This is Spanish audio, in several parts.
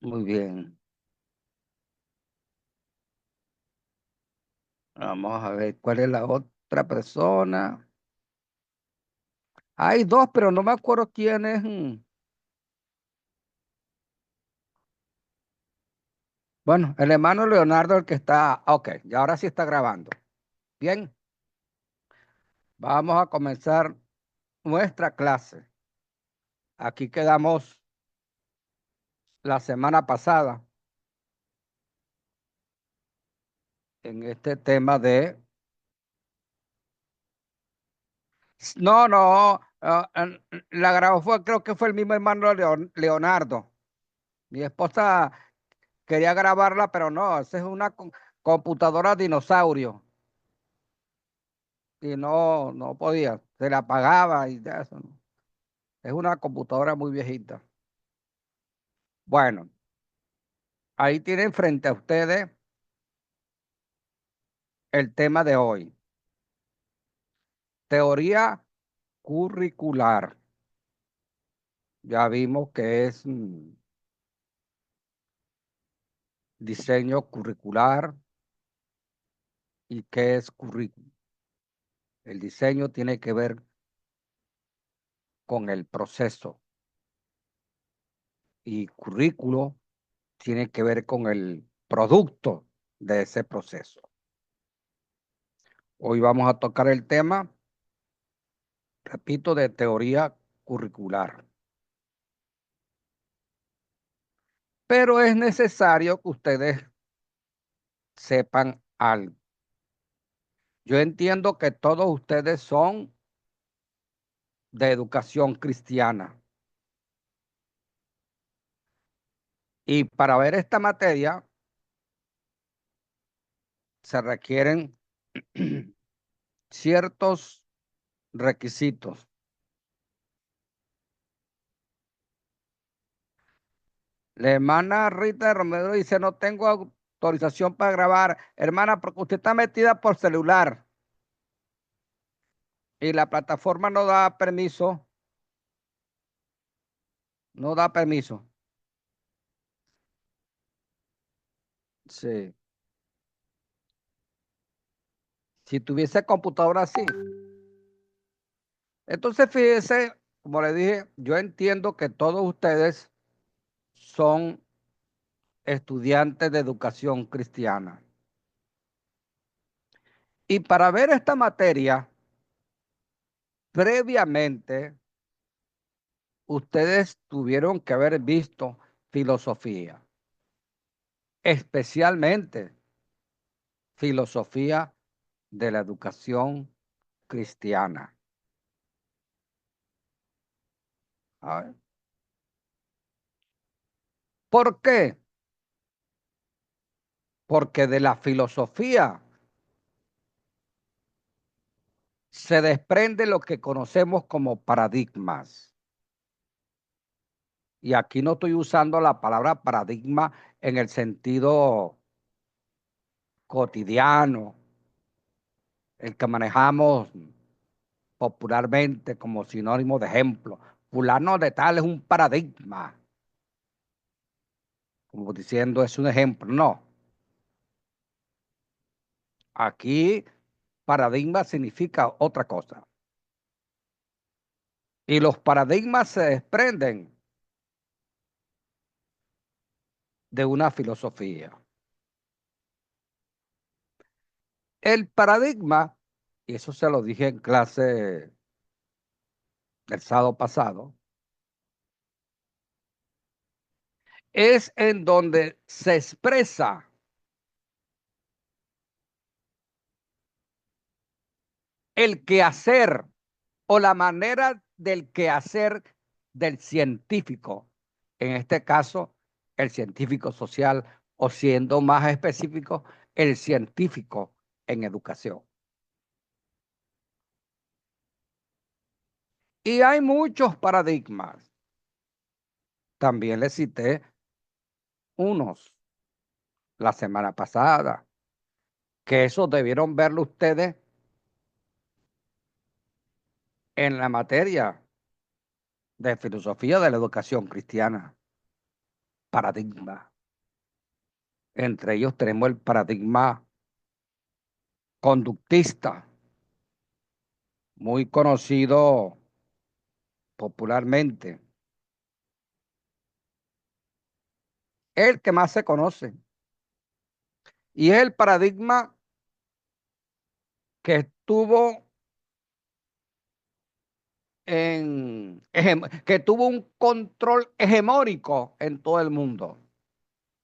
Muy bien. Vamos a ver cuál es la otra persona. Hay dos, pero no me acuerdo quién es. Bueno, el hermano Leonardo, el que está. Ok, y ahora sí está grabando. Bien, vamos a comenzar nuestra clase. Aquí quedamos la semana pasada en este tema de. No, no, la grabó fue, creo que fue el mismo hermano Leonardo. Mi esposa quería grabarla, pero no, esa es una computadora dinosaurio. Y no podía, se la apagaba y de eso, ¿no? Es una computadora muy viejita. Bueno, ahí tienen frente a ustedes el tema de hoy, teoría curricular. Ya vimos que es diseño curricular y qué es currículum. El diseño tiene que ver con el proceso y currículo tiene que ver con el producto de ese proceso. Hoy vamos a tocar el tema, repito, de teoría curricular. Pero es necesario que ustedes sepan algo. Yo entiendo que todos ustedes son de educación cristiana. Y para ver esta materia se requieren ciertos requisitos. La hermana Rita Romero dice, no tengo autorización para grabar. Hermana, porque usted está metida por celular y la plataforma no da permiso, no da permiso. Sí. Si tuviese computadora así. Entonces, fíjese, como le dije, yo entiendo que todos ustedes son estudiantes de educación cristiana. Y para ver esta materia, previamente, ustedes tuvieron que haber visto filosofía, especialmente filosofía de la educación cristiana. A ver, ¿por qué? Porque de la filosofía se desprende lo que conocemos como paradigmas. Y aquí no estoy usando la palabra paradigma en el sentido cotidiano, el que manejamos popularmente como sinónimo de ejemplo. Fulano de tal es un paradigma, como diciendo es un ejemplo. No, aquí paradigma significa otra cosa. Y los paradigmas se desprenden de una filosofía. El paradigma, y eso se lo dije en clase el sábado pasado, es en donde se expresa el quehacer o la manera del quehacer del científico, en este caso, el científico social, o siendo más específico, el científico en educación. Y hay muchos paradigmas. También les cité unos la semana pasada, que esos debieron verlo ustedes en la materia de filosofía de la educación cristiana. paradigmas. Entre ellos tenemos el paradigma conductista, muy conocido popularmente, el que más se conoce. Y es el paradigma que estuvo que tuvo un control hegemónico en todo el mundo,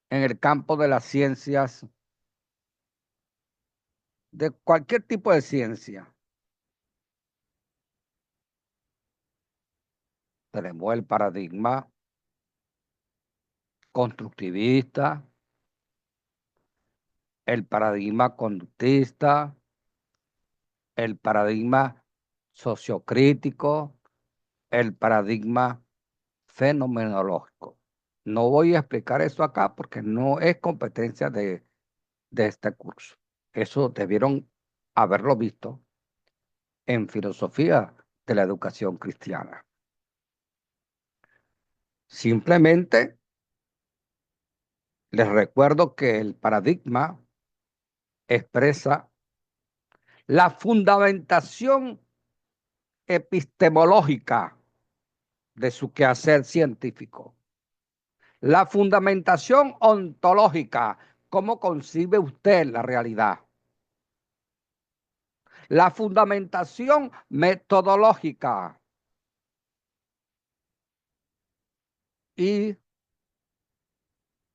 en el campo de las ciencias, de cualquier tipo de ciencia. Tenemos el paradigma constructivista, el paradigma conductista, el paradigma sociocrítico, el paradigma fenomenológico. No voy a explicar eso acá porque no es competencia de este curso. Eso debieron haberlo visto en filosofía de la educación cristiana. Simplemente les recuerdo que el paradigma expresa la fundamentación epistemológica de su quehacer científico, la fundamentación ontológica, cómo concibe usted la realidad, la fundamentación metodológica y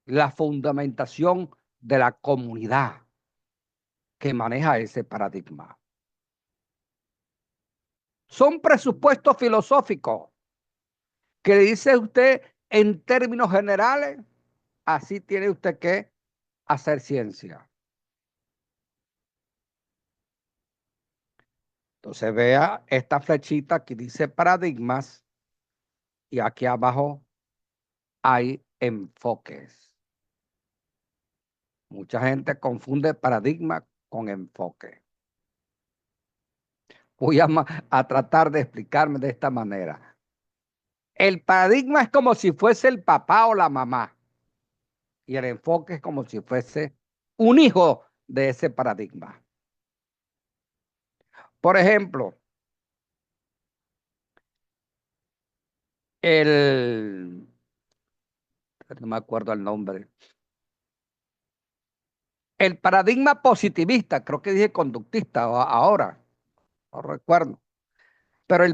la fundamentación de la comunidad que maneja ese paradigma. Son presupuestos filosóficos que le dice usted en términos generales, así tiene usted que hacer ciencia. Entonces vea esta flechita que dice paradigmas y aquí abajo hay enfoques. Mucha gente confunde paradigma con enfoque. Voy a tratar de explicarme de esta manera. El paradigma es como si fuese el papá o la mamá y el enfoque es como si fuese un hijo de ese paradigma. Por ejemplo, no me acuerdo el nombre, el paradigma positivista, creo que dije conductista ahora, no recuerdo, pero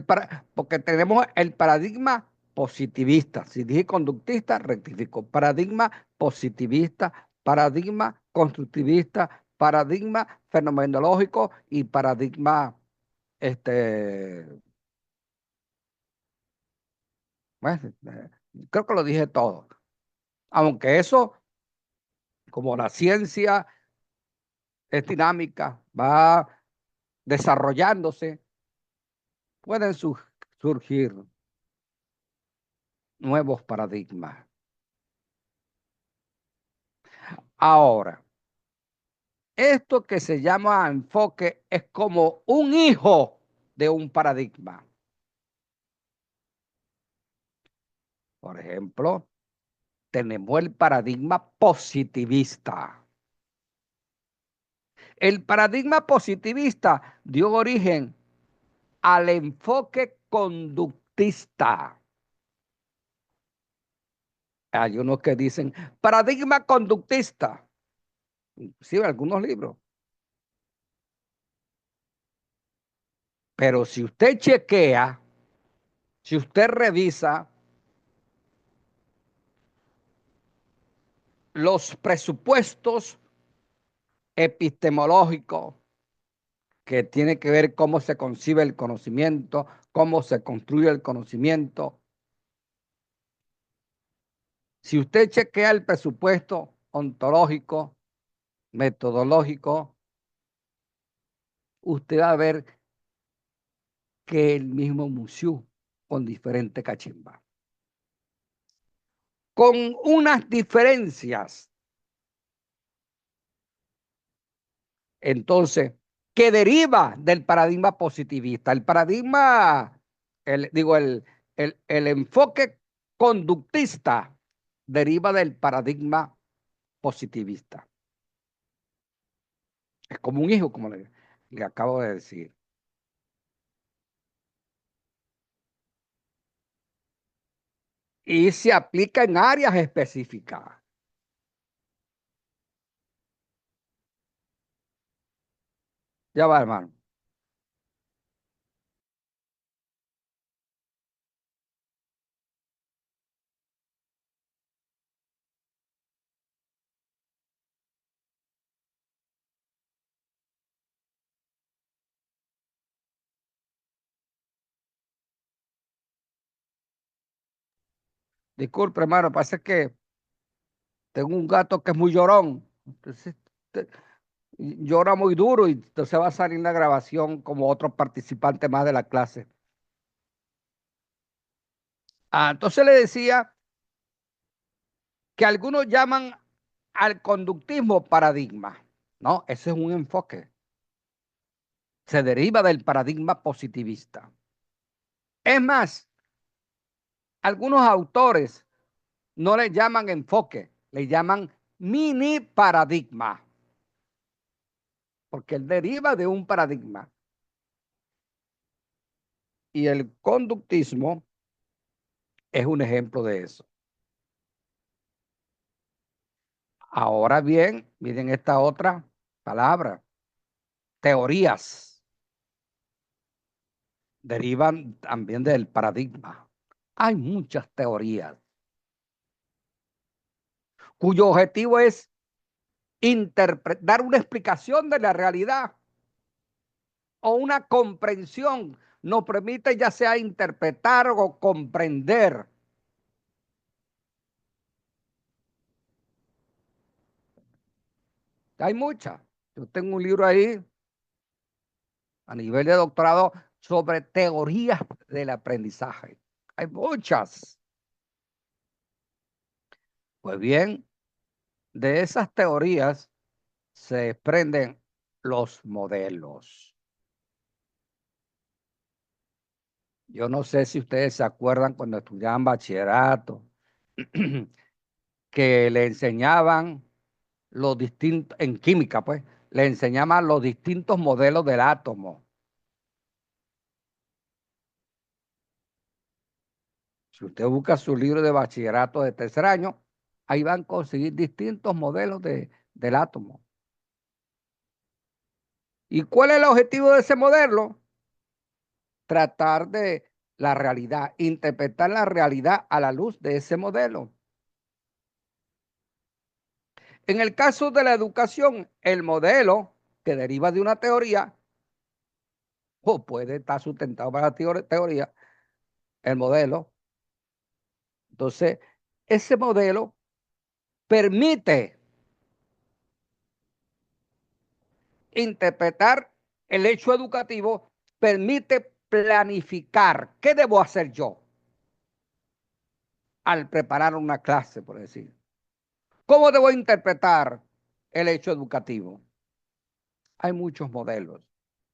porque tenemos el paradigma positivista, si dije conductista, rectifico, paradigma positivista, paradigma constructivista, paradigma fenomenológico y paradigma, bueno, creo que lo dije todo, aunque eso, como la ciencia es dinámica, va desarrollándose, pueden surgir nuevos paradigmas. Ahora, esto que se llama enfoque es como un hijo de un paradigma. Por ejemplo, tenemos el paradigma positivista. El paradigma positivista dio origen al enfoque conductista. Hay unos que dicen paradigma conductista, sí, algunos libros. Pero si usted chequea, si usted revisa los presupuestos epistemológicos que tiene que ver cómo se concibe el conocimiento, cómo se construye el conocimiento. Si usted chequea el presupuesto ontológico, metodológico, usted va a ver que el mismo Mushu con diferente cachimba, con unas diferencias. Entonces, que deriva del paradigma positivista. El paradigma, el enfoque conductista deriva del paradigma positivista. Es como un hijo, como le acabo de decir. Y se aplica en áreas específicas. Ya va, hermano. Disculpe, hermano, pasa que tengo un gato que es muy llorón. Entonces, te- llora muy duro y entonces va a salir la grabación como otro participante más de la clase. Entonces le decía que algunos llaman al conductismo paradigma. No, ese es un enfoque. Se deriva del paradigma positivista. Es más, algunos autores no le llaman enfoque, le llaman mini paradigma, porque él deriva de un paradigma. Y el conductismo es un ejemplo de eso. Ahora bien, miren esta otra palabra, teorías, derivan también del paradigma. Hay muchas teorías cuyo objetivo es dar una explicación de la realidad o una comprensión. Nos permite ya sea interpretar o comprender. Hay muchas. Yo tengo un libro ahí a nivel de doctorado sobre teorías del aprendizaje. Hay muchas. Pues bien, de esas teorías se desprenden los modelos. Yo no sé si ustedes se acuerdan cuando estudiaban bachillerato, que le enseñaban los distintos, en química, pues, le enseñaban los distintos modelos del átomo. Si usted busca su libro de bachillerato de tercer año, ahí van a conseguir distintos modelos del átomo. ¿Y cuál es el objetivo de ese modelo? Tratar de la realidad, interpretar la realidad a la luz de ese modelo. En el caso de la educación, el modelo que deriva de una teoría, o puede estar sustentado para la teoría, el modelo. Entonces, ese modelo permite interpretar el hecho educativo, permite planificar qué debo hacer yo al preparar una clase, por decir. ¿Cómo debo interpretar el hecho educativo? Hay muchos modelos,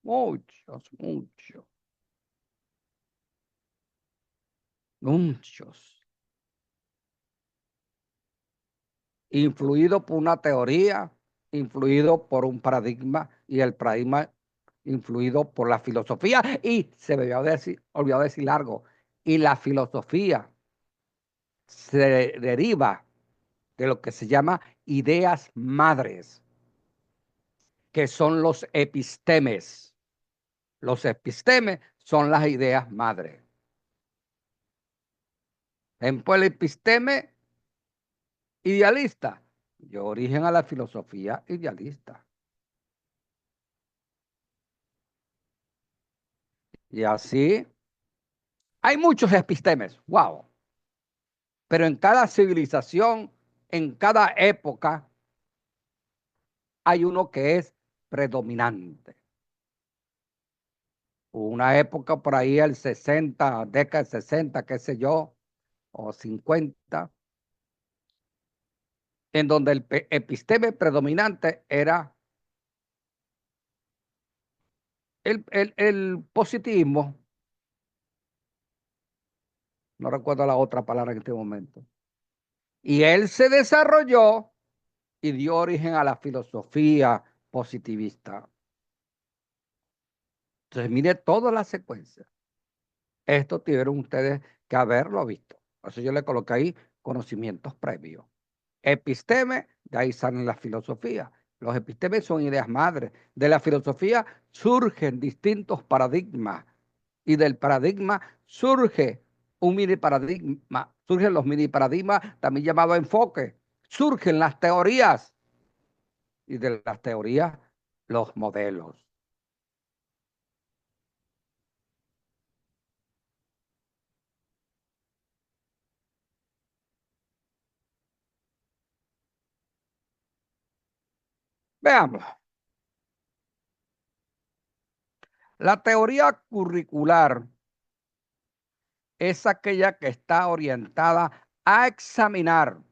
muchos, muchos, influido por una teoría, influido por un paradigma y el paradigma influido por la filosofía y se me olvidó decir largo, y la filosofía se deriva de lo que se llama ideas madres, que son los epistemes. Los epistemes son las ideas madres. En el episteme idealista dio origen a la filosofía idealista. Y así hay muchos epistemes, wow. Pero en cada civilización, en cada época, hay uno que es predominante. Una época por ahí, el 60, década del 60, qué sé yo, o 50, en donde el episteme predominante era el positivismo. No recuerdo la otra palabra en este momento. Y él se desarrolló y dio origen a la filosofía positivista. Entonces, mire toda la secuencia. Esto tuvieron ustedes que haberlo visto. Por eso yo le coloqué ahí conocimientos previos. Episteme, de ahí salen las filosofías. Los epistemes son ideas madres. De la filosofía surgen distintos paradigmas y del paradigma surge un mini paradigma, surgen los mini paradigmas, también llamado enfoque, surgen las teorías y de las teorías los modelos. Veamos, la teoría curricular es aquella que está orientada a examinar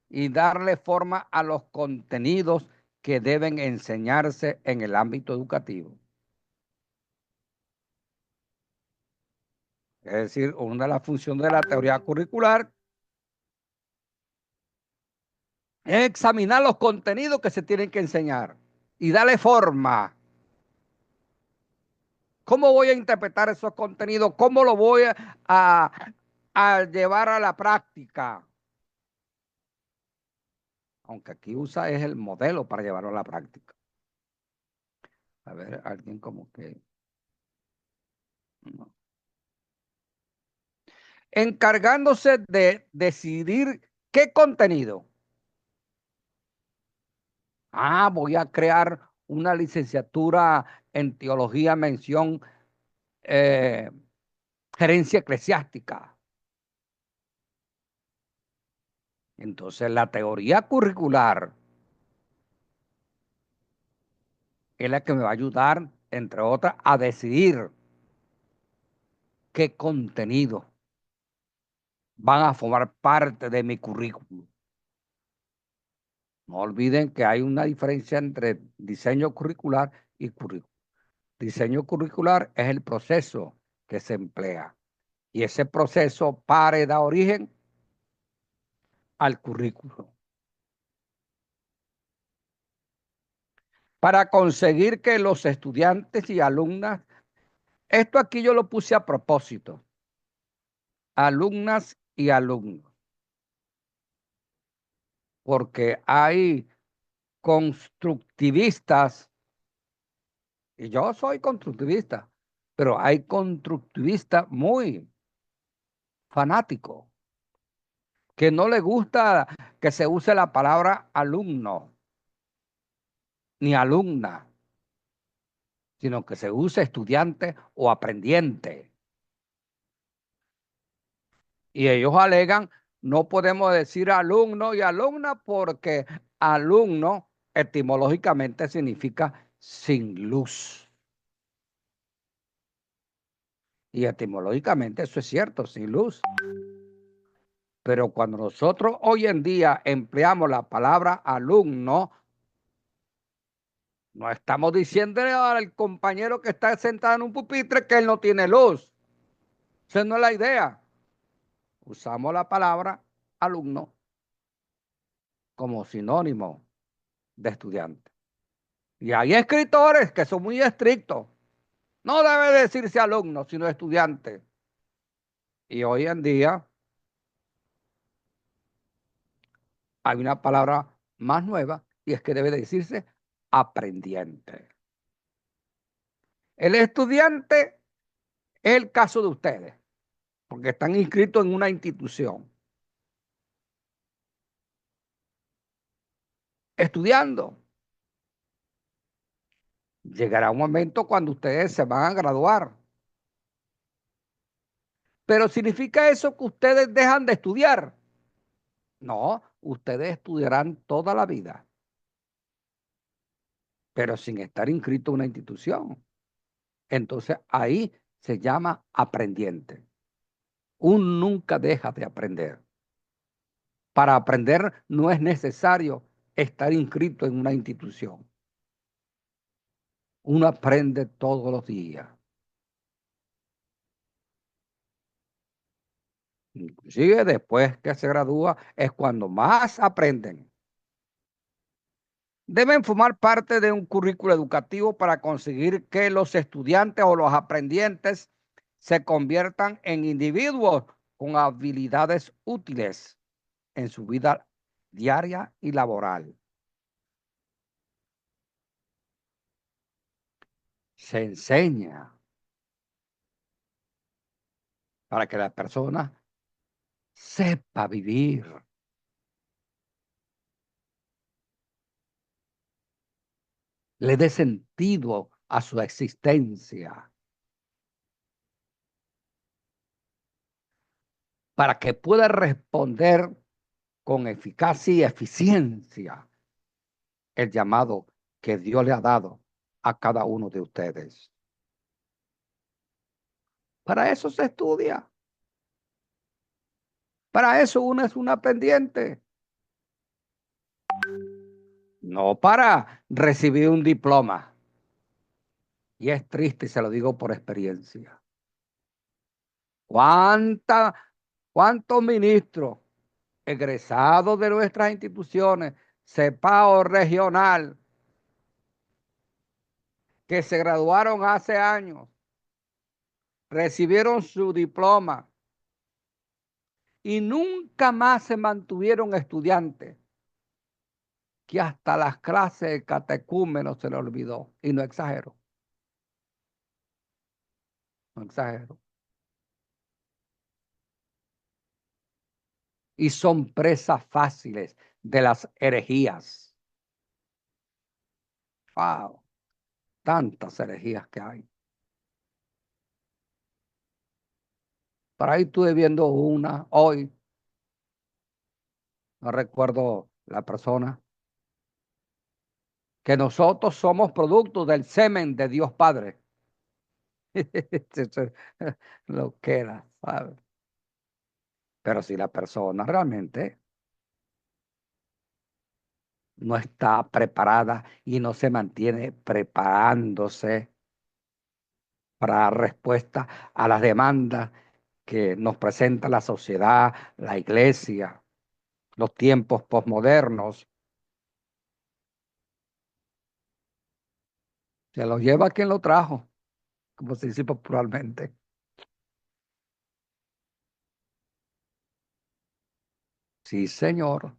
y darle forma a los contenidos que deben enseñarse en el ámbito educativo. Es decir, una de las funciones de la teoría curricular es examinar los contenidos que se tienen que enseñar y darle forma. ¿Cómo voy a interpretar esos contenidos? ¿Cómo lo voy a llevar a la práctica? Aunque aquí usa es el modelo para llevarlo a la práctica. A ver, alguien como que... No. Encargándose de decidir qué contenido. Voy a crear una licenciatura en teología, mención eh, gerencia eclesiástica. Entonces, la teoría curricular es la que me va a ayudar, entre otras, a decidir qué contenido van a formar parte de mi currículum. No olviden que hay una diferencia entre diseño curricular y currículum. Diseño curricular es el proceso que se emplea y ese proceso da origen al currículo. Para conseguir que los estudiantes y alumnas, esto aquí yo lo puse a propósito, alumnas y alumnos, porque hay constructivistas, y yo soy constructivista, pero hay constructivistas muy fanáticos, que no les gusta que se use la palabra alumno ni alumna, sino que se use estudiante o aprendiente. Y ellos alegan, no podemos decir alumno y alumna porque alumno etimológicamente significa sin luz. Y etimológicamente eso es cierto, sin luz. Pero cuando nosotros hoy en día empleamos la palabra alumno, no estamos diciéndole al compañero que está sentado en un pupitre que él no tiene luz. Esa no es la idea. Usamos la palabra alumno como sinónimo de estudiante. Y hay escritores que son muy estrictos. No debe decirse alumno, sino estudiante. Y hoy en día hay una palabra más nueva y es que debe decirse aprendiente. El estudiante es el caso de ustedes, porque están inscritos en una institución, estudiando. Llegará un momento cuando ustedes se van a graduar. Pero ¿significa eso que ustedes dejan de estudiar? No, ustedes estudiarán toda la vida, pero sin estar inscritos en una institución. Entonces ahí se llama aprendiente. Uno nunca deja de aprender. Para aprender no es necesario estar inscrito en una institución. Uno aprende todos los días. Inclusive después que se gradúa es cuando más aprenden. Deben formar parte de un currículo educativo para conseguir que los estudiantes o los aprendientes se conviertan en individuos con habilidades útiles en su vida diaria y laboral. Se enseña para que la persona sepa vivir, le dé sentido a su existencia, para que pueda responder con eficacia y eficiencia el llamado que Dios le ha dado a cada uno de ustedes. Para eso se estudia. Para eso uno es un aprendiente. No para recibir un diploma. Y es triste, y se lo digo por experiencia. ¿Cuántos ministros egresados de nuestras instituciones, CEPAO regional, que se graduaron hace años, recibieron su diploma y nunca más se mantuvieron estudiantes, que hasta las clases de catecúmenos se le olvidó? Y no exagero, no exagero. Y son presas fáciles de las herejías. Wow, tantas herejías que hay. Por ahí estuve viendo una hoy, no recuerdo la persona, que nosotros somos producto del semen de Dios Padre. Eso lo queda, ¿sabes? Pero si la persona realmente no está preparada y no se mantiene preparándose para dar respuesta a las demandas que nos presenta la sociedad, la iglesia, los tiempos posmodernos, se lo lleva quien lo trajo, como se dice popularmente. Sí, señor.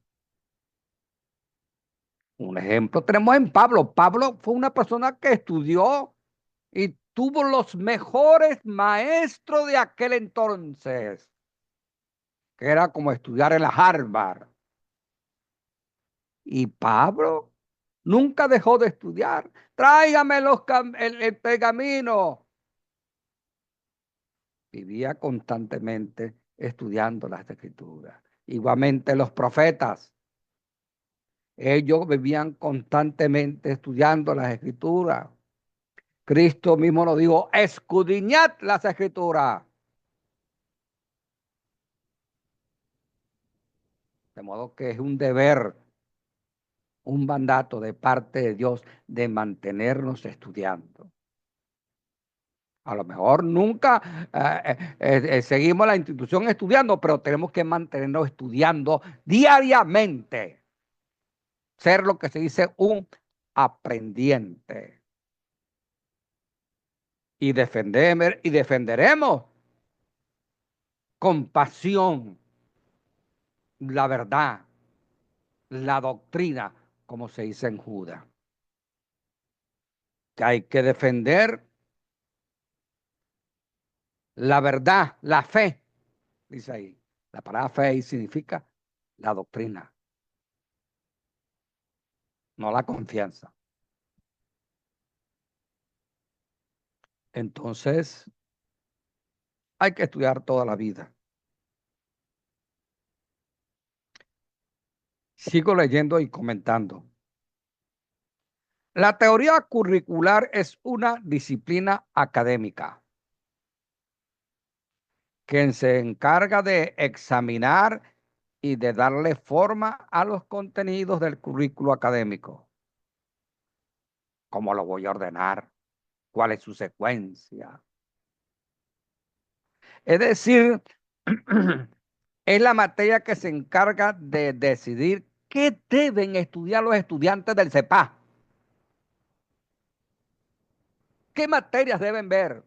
Un ejemplo tenemos en Pablo. Pablo fue una persona que estudió y tuvo los mejores maestros de aquel entonces, que era como estudiar en la Harvard. Y Pablo nunca dejó de estudiar. Tráigame el pergamino. Vivía constantemente estudiando las escrituras. Igualmente los profetas, ellos vivían constantemente estudiando las escrituras. Cristo mismo nos dijo, escudriñad las escrituras. De modo que es un deber, un mandato de parte de Dios de mantenernos estudiando. A lo mejor nunca seguimos la institución estudiando, pero tenemos que mantenernos estudiando diariamente. Ser lo que se dice un aprendiente. Y defenderemos con pasión la verdad, la doctrina, como se dice en Judas. Que hay que defender la verdad, la fe, dice ahí. La palabra fe significa la doctrina, no la confianza. Entonces, hay que estudiar toda la vida. Sigo leyendo y comentando. La teoría curricular es una disciplina académica que se encarga de examinar y de darle forma a los contenidos del currículo académico. ¿Cómo lo voy a ordenar? ¿Cuál es su secuencia? Es decir, es la materia que se encarga de decidir qué deben estudiar los estudiantes del CEPA, qué materias deben ver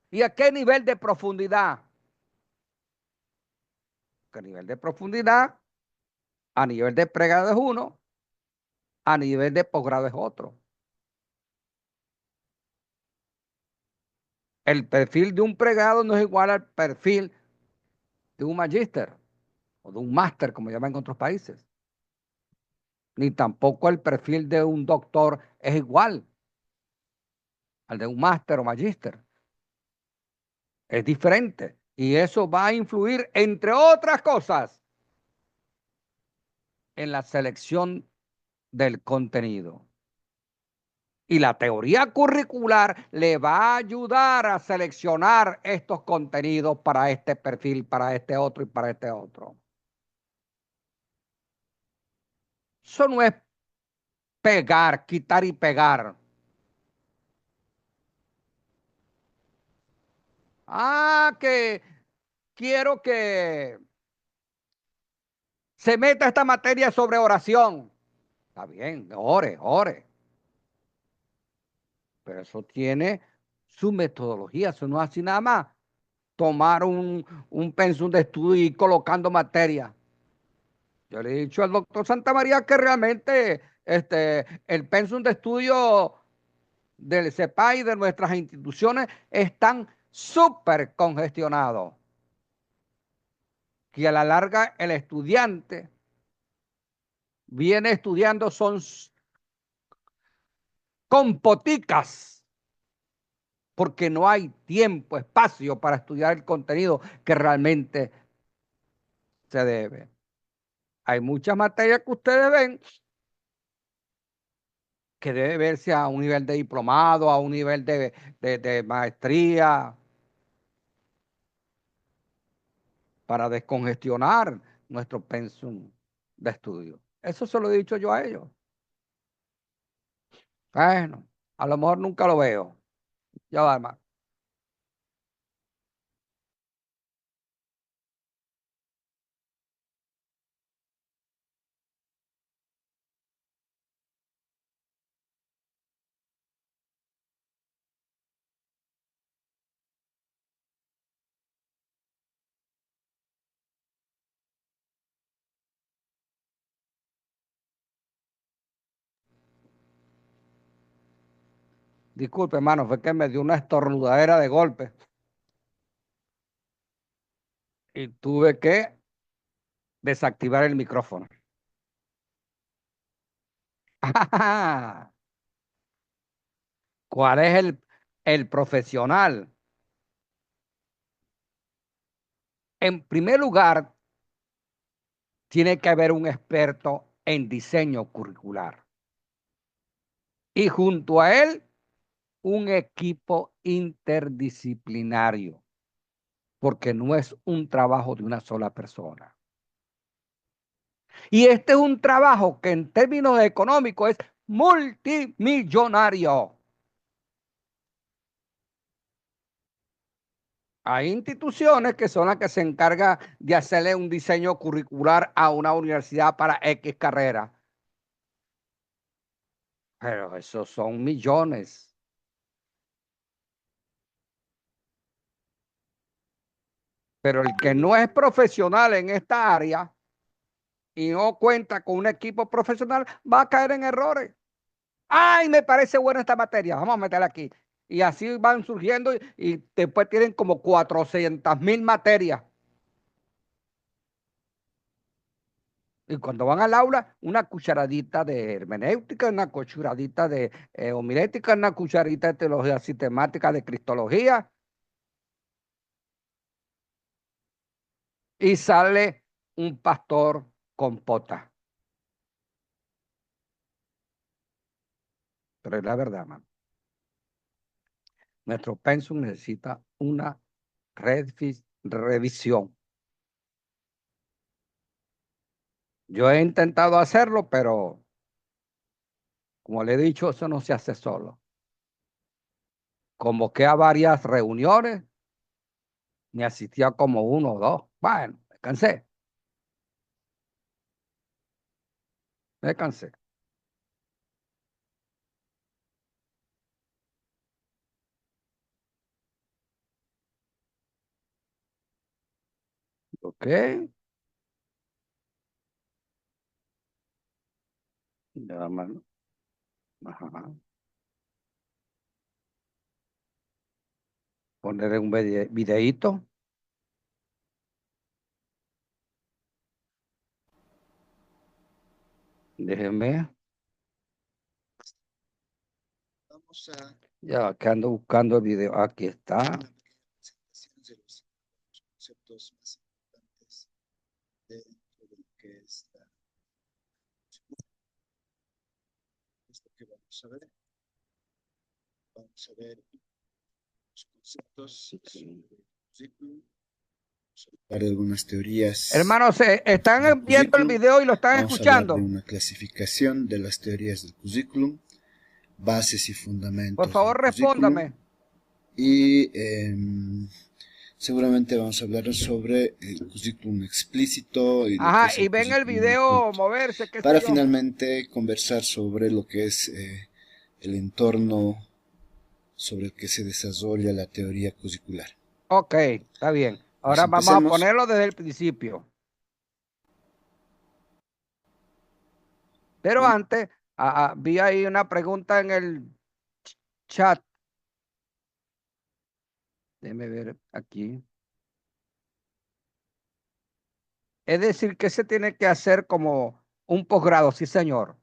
y a qué nivel de profundidad. ¿Qué nivel de profundidad? A nivel de pregrado es uno, a nivel de posgrado es otro. El perfil de un pregrado no es igual al perfil de un magíster o de un máster, como llaman en otros países. Ni tampoco el perfil de un doctor es igual al de un máster o magíster. Es diferente. Y eso va a influir, entre otras cosas, en la selección del contenido. Y la teoría curricular le va a ayudar a seleccionar estos contenidos para este perfil, para este otro y para este otro. Eso no es pegar, quitar y pegar. Que quiero que se meta esta materia sobre oración. Está bien, ore, ore. Pero eso tiene su metodología, eso no es así nada más. Tomar un pensum de estudio y ir colocando materia. Yo le he dicho al doctor Santamaría que realmente el pensum de estudio del CEPA y de nuestras instituciones están súper congestionados. Que a la larga el estudiante viene estudiando son compoticas, porque no hay tiempo, espacio para estudiar el contenido que realmente se debe. Hay muchas materias que ustedes ven que debe verse a un nivel de diplomado, a un nivel de maestría, para descongestionar nuestro pensum de estudio. Eso se lo he dicho yo a ellos. Bueno, a lo mejor nunca lo veo. Ya va, hermano. Disculpe, hermano, fue que me dio una estornudadera de golpe y tuve que desactivar el micrófono. ¿Cuál es el profesional? En primer lugar, tiene que haber un experto en diseño curricular y junto a él un equipo interdisciplinario, porque no es un trabajo de una sola persona. Y este es un trabajo que en términos económicos es multimillonario. Hay instituciones que son las que se encargan de hacerle un diseño curricular a una universidad para X carrera. Pero esos son millones. Pero el que no es profesional en esta área y no cuenta con un equipo profesional va a caer en errores. Ay, me parece buena esta materia, vamos a meterla aquí. Y así van surgiendo y después tienen como 400.000 materias. Y cuando van al aula, una cucharadita de hermenéutica, una cucharadita de homilética, una cucharadita de teología sistemática, de cristología, y sale un pastor con pota. Pero es la verdad, man. Nuestro pensum necesita una revisión. Yo he intentado hacerlo, pero como le he dicho, eso no se hace solo. Convoqué a varias reuniones, me asistía como uno o dos. Bueno, Me cansé, me cansé. Ok, ya, mano. Ajá. Poner un videíto. Déjeme. Ya que ando buscando el video. Aquí está. Hablar de algunas teorías Hermanos, del están viendo el currículum. video y lo están Vamos a hablar de escuchando. una clasificación de las teorías del currículum, bases y Por fundamentos del favor, currículum respóndame. y seguramente vamos a hablar sobre el currículum explícito y lo que Ajá, es y el ven el currículum video oculto, moverse, qué sé para yo. finalmente conversar sobre lo que es el entorno sobre el que se desarrolla la teoría curricular. Ok, está bien. Pues Ahora vamos a empecemos. ponerlo desde el principio. Pero antes, vi ahí una pregunta en el chat. Déjeme ver aquí. Es decir, que se tiene que hacer como un posgrado, sí, señor.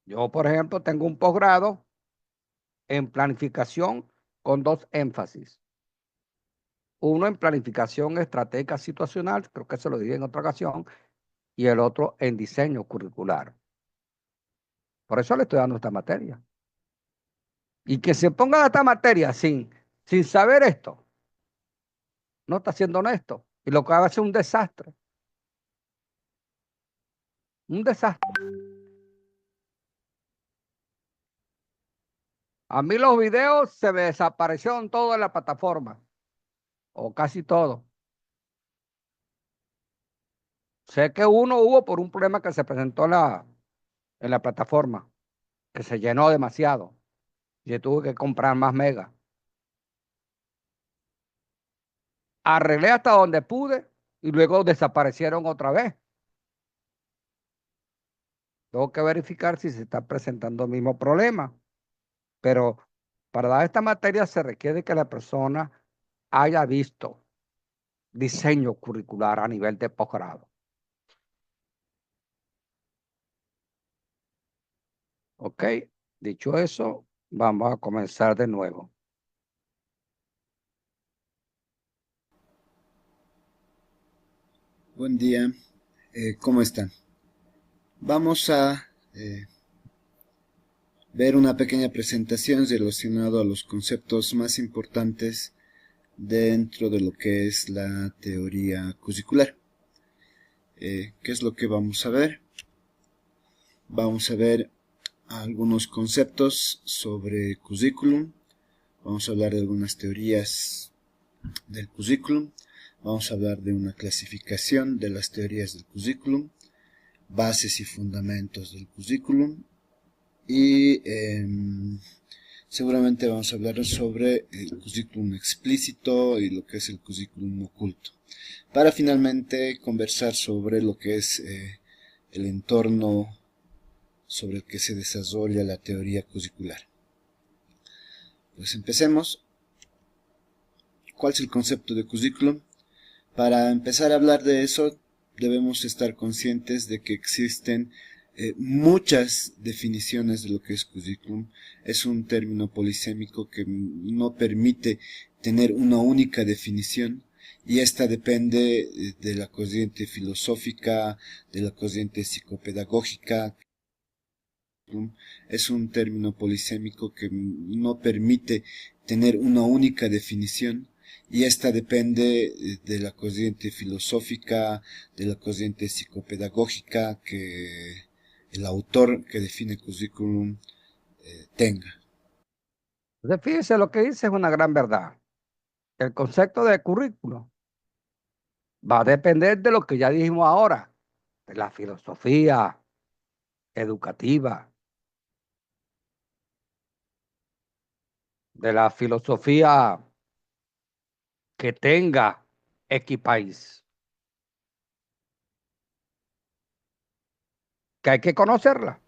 Yo, por ejemplo, tengo un posgrado en planificación con dos énfasis. Uno en planificación estratégica situacional, creo que se lo dije en otra ocasión, y el otro en diseño curricular. Por eso le estoy dando esta materia. Y que se ponga esta materia sin saber esto, no está siendo honesto. Y lo que va a ser un desastre. Un desastre. A mí los videos se me desaparecieron todos en la plataforma, o casi todo. Sé que uno hubo por un problema que se presentó en la plataforma, que se llenó demasiado y tuve que comprar más megas. Arreglé hasta donde pude y luego desaparecieron otra vez. Tengo que verificar si se está presentando el mismo problema, pero para dar esta materia se requiere que la persona haya visto diseño curricular a nivel de posgrado. ¿Ok? Dicho eso, vamos a comenzar de nuevo. Buen día, ¿cómo están? Vamos a ver una pequeña presentación relacionada a los conceptos más importantes dentro de lo que es la teoría curricular. ¿Qué es lo que vamos a ver? Vamos a ver algunos conceptos sobre currículum, vamos a hablar de algunas teorías del currículum, vamos a hablar de una clasificación de las teorías del currículum, bases y fundamentos del currículum y seguramente vamos a hablar sobre el currículum explícito y lo que es el currículum oculto, para finalmente conversar sobre lo que es el entorno sobre el que se desarrolla la teoría curricular. Pues empecemos. ¿Cuál es el concepto de currículum? Para empezar a hablar de eso, debemos estar conscientes de que existen muchas definiciones de lo que es currículum. Es un término polisémico que no permite tener una única definición, y esta depende de la corriente filosófica, de la corriente psicopedagógica. Es un término polisémico que no permite tener una única definición, y esta depende de la corriente filosófica, de la corriente psicopedagógica que el autor que define currículum tenga. Entonces, fíjese, lo que dice es una gran verdad. El concepto de currículo Va a depender de lo que ya dijimos ahora, de la filosofía educativa, de la filosofía que tenga X país, que hay que conocerla.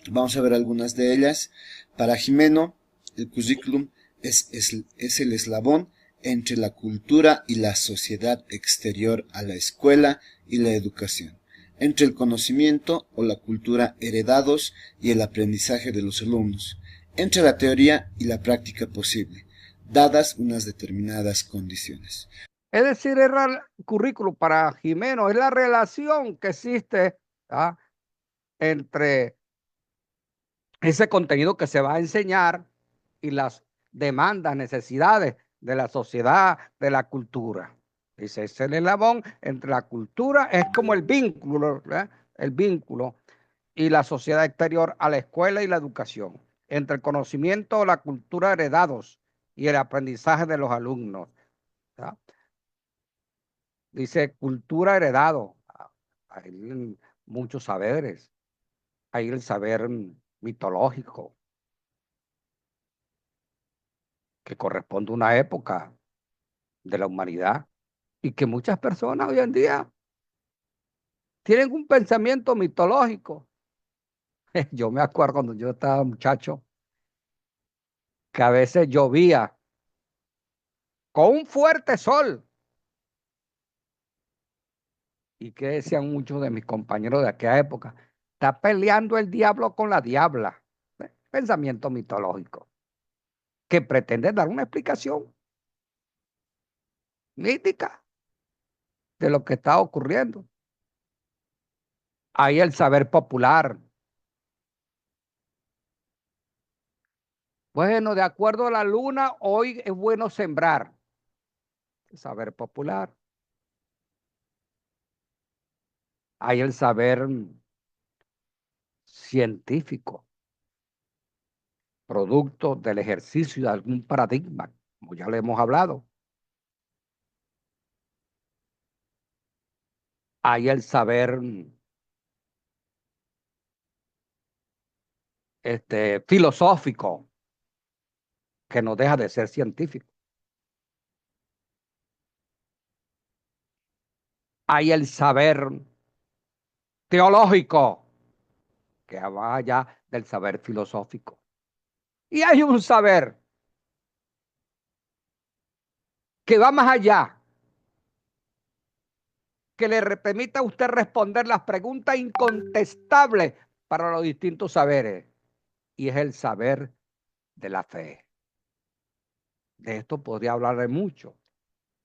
Vamos a ver algunas de ellas. Para Jimeno, el currículum es el eslabón entre la cultura y la sociedad exterior a la escuela y la educación, entre el conocimiento o la cultura heredados y el aprendizaje de los alumnos, entre la teoría y la práctica posible, dadas unas determinadas condiciones. Es decir, el currículo para Jimeno es la relación que existe, ¿ah?, entre ese contenido que se va a enseñar y las demandas, necesidades de la sociedad, de la cultura. Dice, es el eslabón entre la cultura, es como el vínculo, ¿verdad?, el vínculo y la sociedad exterior a la escuela y la educación, entre el conocimiento o la cultura heredados y el aprendizaje de los alumnos, ¿verdad? Dice cultura heredado, hay muchos saberes, hay el saber mitológico, que corresponde a una época de la humanidad y que muchas personas hoy en día tienen un pensamiento mitológico. Yo me acuerdo cuando yo estaba muchacho que a veces llovía con un fuerte sol y que decían muchos de mis compañeros de aquella época, está peleando el diablo con la diabla. Pensamiento mitológico que pretende dar una explicación mítica de lo que está ocurriendo. Ahí el saber popular. Bueno, de acuerdo a la luna, hoy es bueno sembrar. Saber popular. Hay el saber científico, producto del ejercicio de algún paradigma, como ya le hemos hablado. Hay el saber filosófico, que no deja de ser científico. Hay el saber teológico, que va allá del saber filosófico. Y hay un saber que va más allá, que le permita a usted responder las preguntas incontestables para los distintos saberes. Y es el saber de la fe. De esto podría hablarle mucho,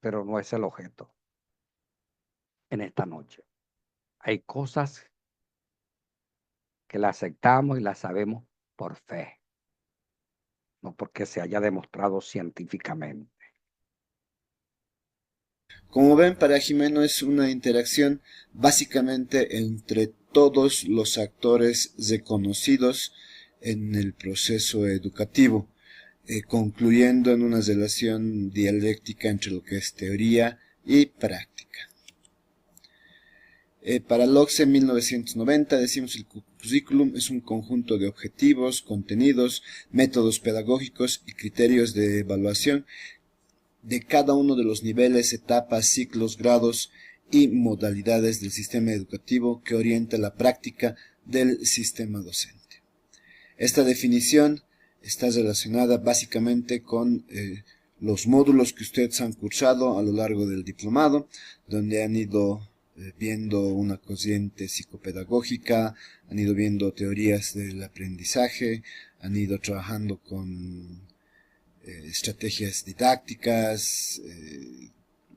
pero no es el objeto en esta noche. Hay cosas que las aceptamos y las sabemos por fe, no porque se haya demostrado científicamente. Como ven, para Jimeno es una interacción básicamente entre todos los actores reconocidos en el proceso educativo, concluyendo en una relación dialéctica entre lo que es teoría y práctica. Para Locke en 1990 decimos el currículum es un conjunto de objetivos, contenidos, métodos pedagógicos y criterios de evaluación de cada uno de los niveles, etapas, ciclos, grados y modalidades del sistema educativo que orienta la práctica del sistema docente. Esta definición está relacionada básicamente con los módulos que ustedes han cursado a lo largo del diplomado, donde han ido viendo una corriente psicopedagógica, han ido viendo teorías del aprendizaje, han ido trabajando con estrategias didácticas,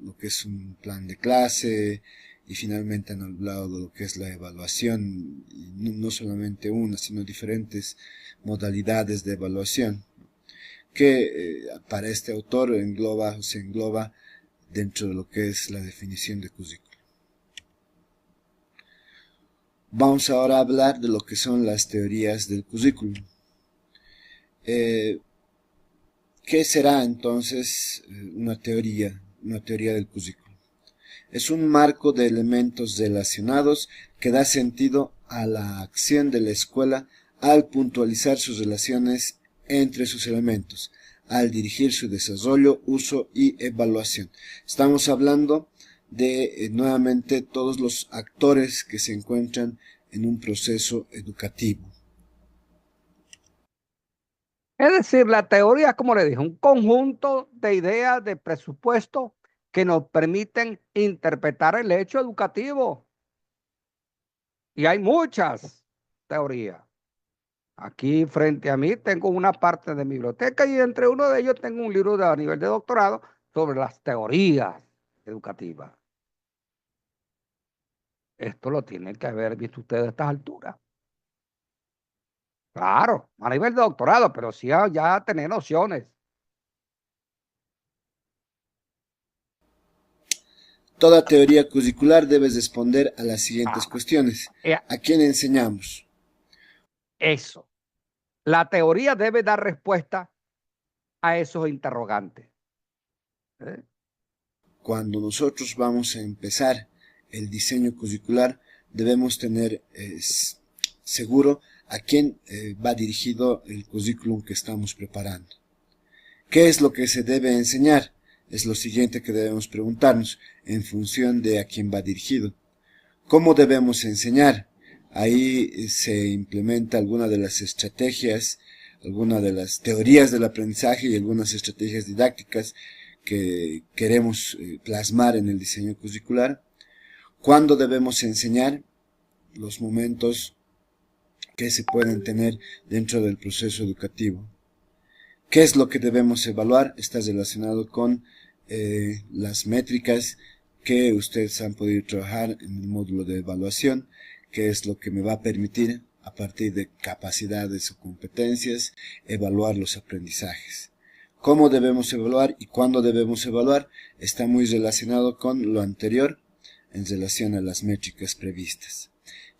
lo que es un plan de clase, y finalmente han hablado de lo que es la evaluación, y no solamente una, sino diferentes modalidades de evaluación, que para este autor se engloba dentro de lo que es la definición de currículo. Vamos ahora a hablar de lo que son las teorías del currículum. ¿Qué será entonces una teoría del currículum? Es un marco de elementos relacionados que da sentido a la acción de la escuela al puntualizar sus relaciones entre sus elementos, al dirigir su desarrollo, uso y evaluación. Estamos hablando de nuevamente todos los actores que se encuentran en un proceso educativo. Es decir, la teoría, como le dije, un conjunto de ideas de presupuesto que nos permiten interpretar el hecho educativo. Y hay muchas teorías. Aquí frente a mí tengo una parte de mi biblioteca y entre uno de ellos tengo un libro a nivel de doctorado sobre las teorías educativas. Esto lo tienen que haber visto ustedes a estas alturas. Claro, a nivel de doctorado, pero sí ya tener nociones. Toda teoría curricular debe responder a las siguientes Ah, cuestiones. eh, ¿A quién enseñamos? eso. La teoría debe dar respuesta a esos interrogantes. ¿Eh? Cuando nosotros vamos a empezar el diseño curricular, debemos tener seguro a quién va dirigido el currículum que estamos preparando. ¿Qué es lo que se debe enseñar? Es lo siguiente que debemos preguntarnos en función de a quién va dirigido. ¿Cómo debemos enseñar? Ahí se implementa alguna de las estrategias, alguna de las teorías del aprendizaje y algunas estrategias didácticas que queremos plasmar en el diseño curricular. ¿Cuándo debemos enseñar? Los momentos que se pueden tener dentro del proceso educativo. ¿Qué es lo que debemos evaluar? Está relacionado con las métricas que ustedes han podido trabajar en el módulo de evaluación, que es lo que me va a permitir, a partir de capacidades o competencias, evaluar los aprendizajes. ¿Cómo debemos evaluar y cuándo debemos evaluar? Está muy relacionado con lo anterior en relación a las métricas previstas.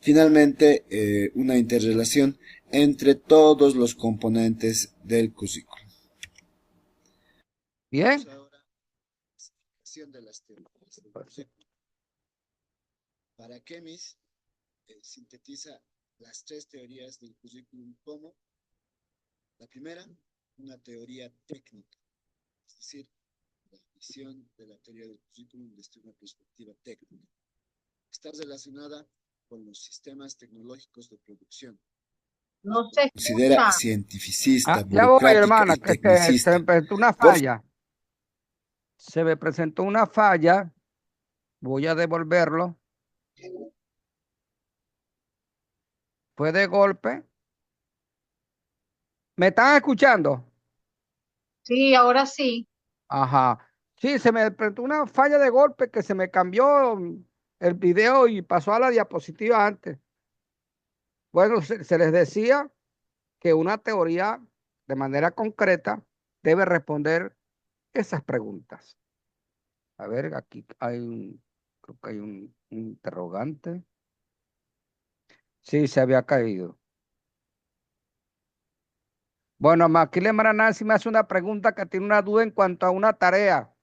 Finalmente, una interrelación entre todos los componentes del currículo. Bien. Ahora, clasificación de las teorías del currículo. Para Kemis, sintetiza las tres teorías del currículum como la primera, una teoría técnica, es decir, la visión de la teoría del currículum desde una perspectiva técnica. Está relacionada con los sistemas tecnológicos de producción. No se Considera escucha. cientificista, Ya voy, burocrática hermana, y que se me tecnicista. presentó una Por falla. Se me presentó una falla. Voy a devolverlo. Fue de golpe. ¿Me están escuchando? Sí, ahora sí. Ajá. Sí, se me presentó una falla de golpe que se me cambió el video y pasó a la diapositiva antes. Bueno, se les decía que una teoría de manera concreta debe responder esas preguntas. A ver, aquí hay creo que hay un interrogante. Sí, se había caído. Bueno, aquí le Nancy me hace una pregunta que tiene una duda en cuanto a una tarea.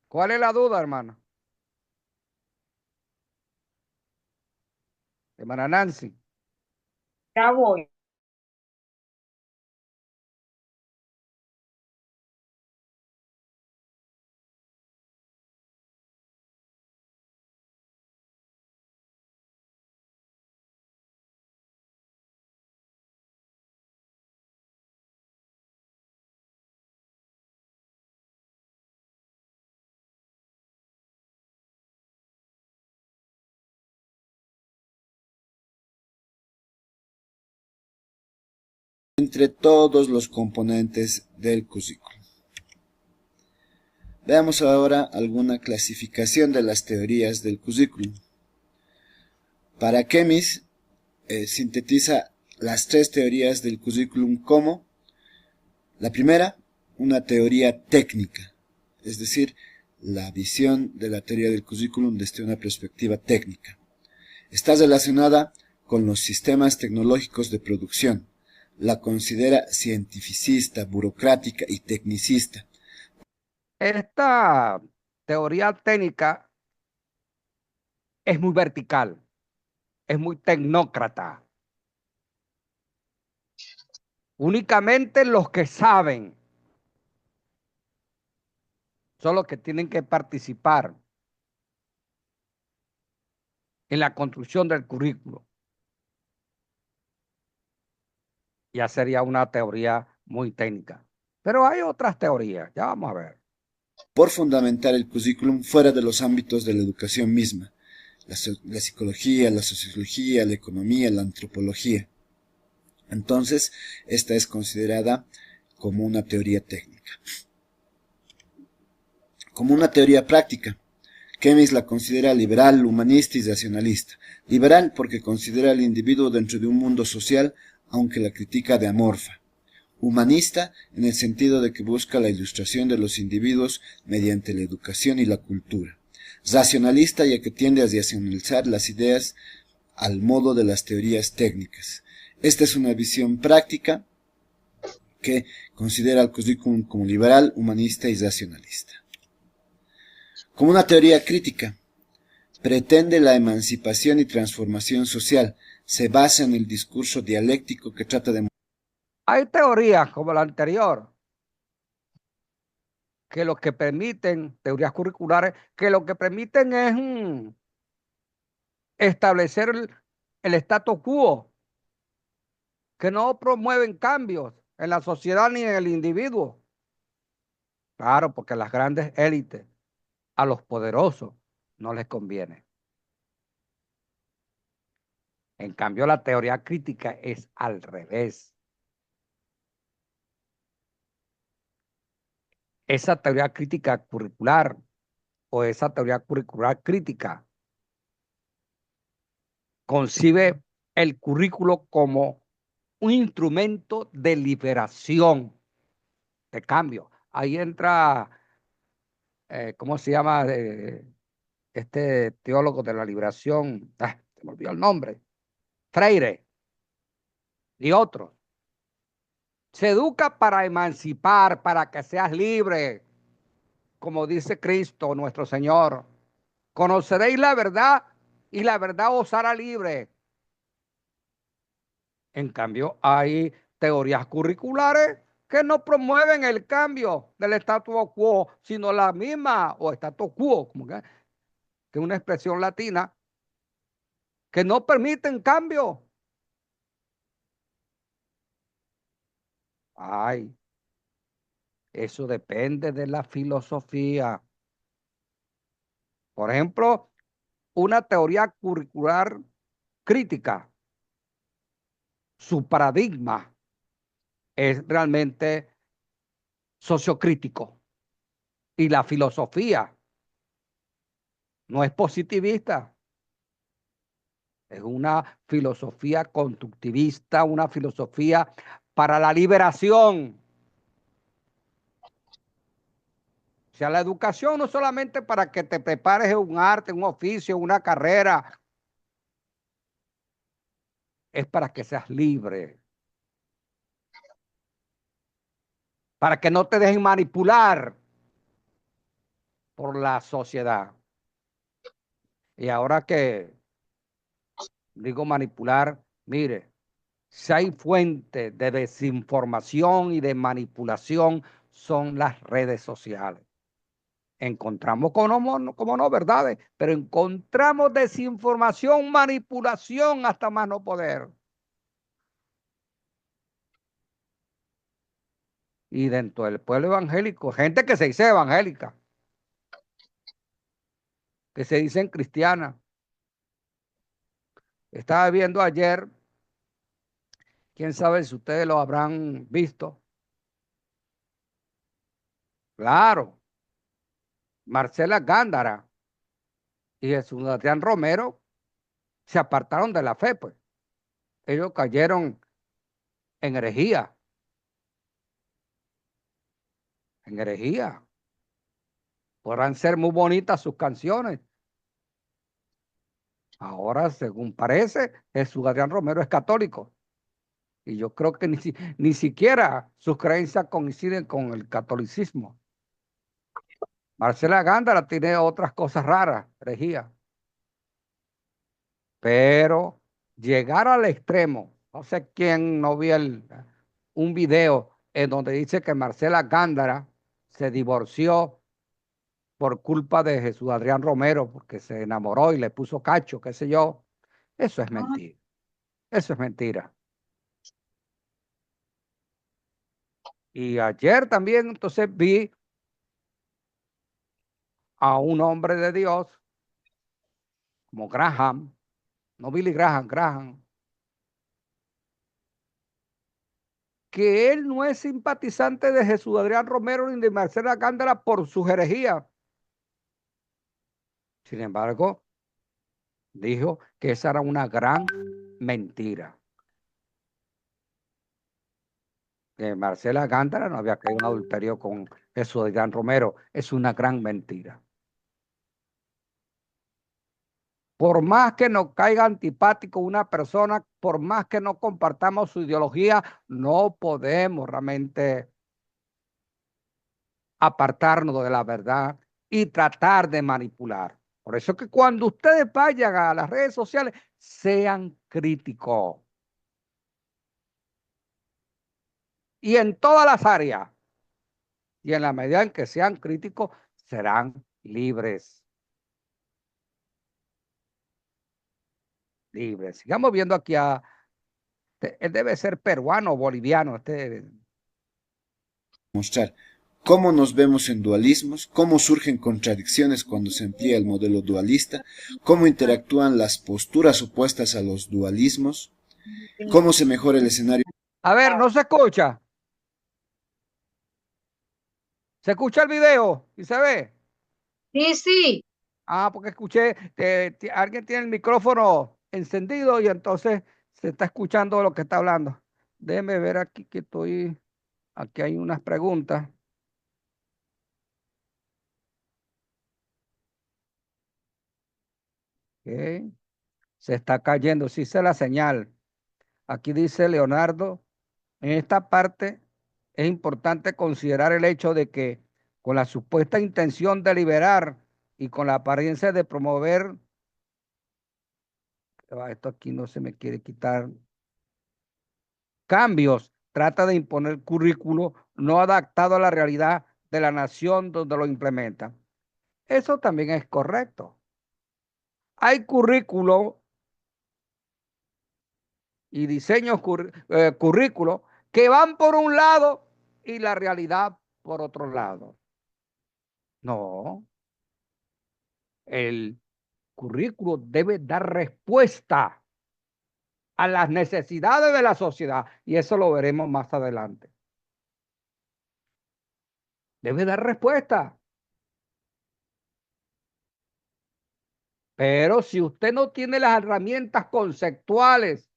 ¿Cuál es la duda, hermana? Hermana Nancy. Ya voy. entre todos los componentes del currículo. Veamos ahora alguna clasificación de las teorías del currículum. Para Kemis, sintetiza las tres teorías del currículum como la primera, una teoría técnica, es decir, la visión de la teoría del currículum desde una perspectiva técnica. Está relacionada con los sistemas tecnológicos de producción. La considera cientificista, burocrática y tecnicista. Esta teoría técnica es muy vertical, es muy tecnócrata. Únicamente los que saben son los que tienen que participar en la construcción del currículo. Ya sería una teoría muy técnica. Pero hay otras teorías, ya vamos a ver. Por fundamentar el currículum fuera de los ámbitos de la educación misma, la psicología, la sociología, la economía, la antropología. Entonces, esta es considerada como una teoría técnica. Como una teoría práctica, Kemis la considera liberal, humanista y racionalista. Liberal porque considera al individuo dentro de un mundo social, aunque la critica de amorfa. Humanista en el sentido de que busca la ilustración de los individuos mediante la educación y la cultura. Racionalista ya que tiende a racionalizar las ideas al modo de las teorías técnicas. Esta es una visión práctica que considera al currículum como liberal, humanista y racionalista. Como una teoría crítica, pretende la emancipación y transformación social, se basa en el discurso dialéctico que trata de... Hay teorías como la anterior, que lo que permiten, teorías curriculares, que lo que permiten es establecer el status quo, que no promueven cambios en la sociedad ni en el individuo. Claro, porque las grandes élites, a los poderosos, no les conviene. En cambio, la teoría crítica es al revés. Esa teoría crítica curricular o esa teoría curricular crítica concibe el currículo como un instrumento de liberación, de cambio. Ahí entra, ¿cómo se llama? Este teólogo de la liberación, se me olvidó el nombre, Freire y otros. Se educa para emancipar, para que seas libre, como dice Cristo nuestro Señor. Conoceréis la verdad y la verdad os hará libre. En cambio, hay teorías curriculares que no promueven el cambio del status quo, sino la misma, o status quo, como que es una expresión latina, que no permiten cambio. Ay, eso depende de la filosofía. Por ejemplo, una teoría curricular crítica, su paradigma es realmente sociocrítico y la filosofía no es positivista, es una filosofía constructivista, una filosofía para la liberación. O sea, la educación no solamente para que te prepares en un arte, un oficio, una carrera, es para que seas libre, para que no te dejen manipular por la sociedad. Y ahora que digo manipular, mire, si hay fuentes de desinformación y de manipulación, son las redes sociales. Encontramos como no verdades, pero encontramos desinformación, manipulación hasta más no poder. Y dentro del pueblo evangélico, gente que se dice evangélica, que se dicen cristiana. Estaba viendo ayer, quién sabe si ustedes lo habrán visto. Claro, Marcela Gándara y Jesús Adrián Romero se apartaron de la fe, pues. Ellos cayeron en herejía, en herejía. Podrán ser muy bonitas sus canciones. Ahora, según parece, Jesús Adrián Romero es católico. Y yo creo que ni siquiera sus creencias coinciden con el catolicismo. Marcela Gándara tiene otras cosas raras, herejía. Pero llegar al extremo, no sé quién no vio un video en donde dice que Marcela Gándara se divorció por culpa de Jesús Adrián Romero, porque se enamoró y le puso cacho, qué sé yo. Eso es Ah, mentira. Eso es mentira. Y ayer también entonces vi a un hombre de Dios como Graham, no Billy Graham, Graham, que él no es simpatizante de Jesús Adrián Romero ni de Marcela Gándara por su herejía. Sin embargo, dijo que esa era una gran mentira. Que Marcela Gándara no había caído en adulterio con Jesús Adrián Romero. Es una gran mentira. Por más que nos caiga antipático una persona, por más que no compartamos su ideología, no podemos realmente apartarnos de la verdad y tratar de manipular. Por eso que cuando ustedes vayan a las redes sociales, sean críticos. Y en todas las áreas. Y en la medida en que sean críticos, serán libres. Libres. Sigamos viendo aquí a... Él debe ser peruano o boliviano. Mostrar cómo nos vemos en dualismos, cómo surgen contradicciones cuando se emplea el modelo dualista, cómo interactúan las posturas opuestas a los dualismos, cómo se mejora el escenario. A ver, no se escucha. ¿Se escucha el video y se ve? sí, sí. Ah, porque escuché que alguien tiene el micrófono encendido y entonces se está escuchando lo que está hablando. Déjeme ver aquí que estoy... Aquí hay unas preguntas. Ok. Se está cayendo, sí sé la señal. Aquí dice Leonardo, en esta parte es importante considerar el hecho de que con la supuesta intención de liberar y con la apariencia de promover, esto aquí no se me quiere quitar, cambios, trata de imponer currículo no adaptado a la realidad de la nación donde lo implementa. Eso también es correcto. Hay currículo y diseños currículos que van por un lado y la realidad por otro lado. No, el currículo debe dar respuesta a las necesidades de la sociedad y eso lo veremos más adelante. Debe dar respuesta. Pero si usted no tiene las herramientas conceptuales,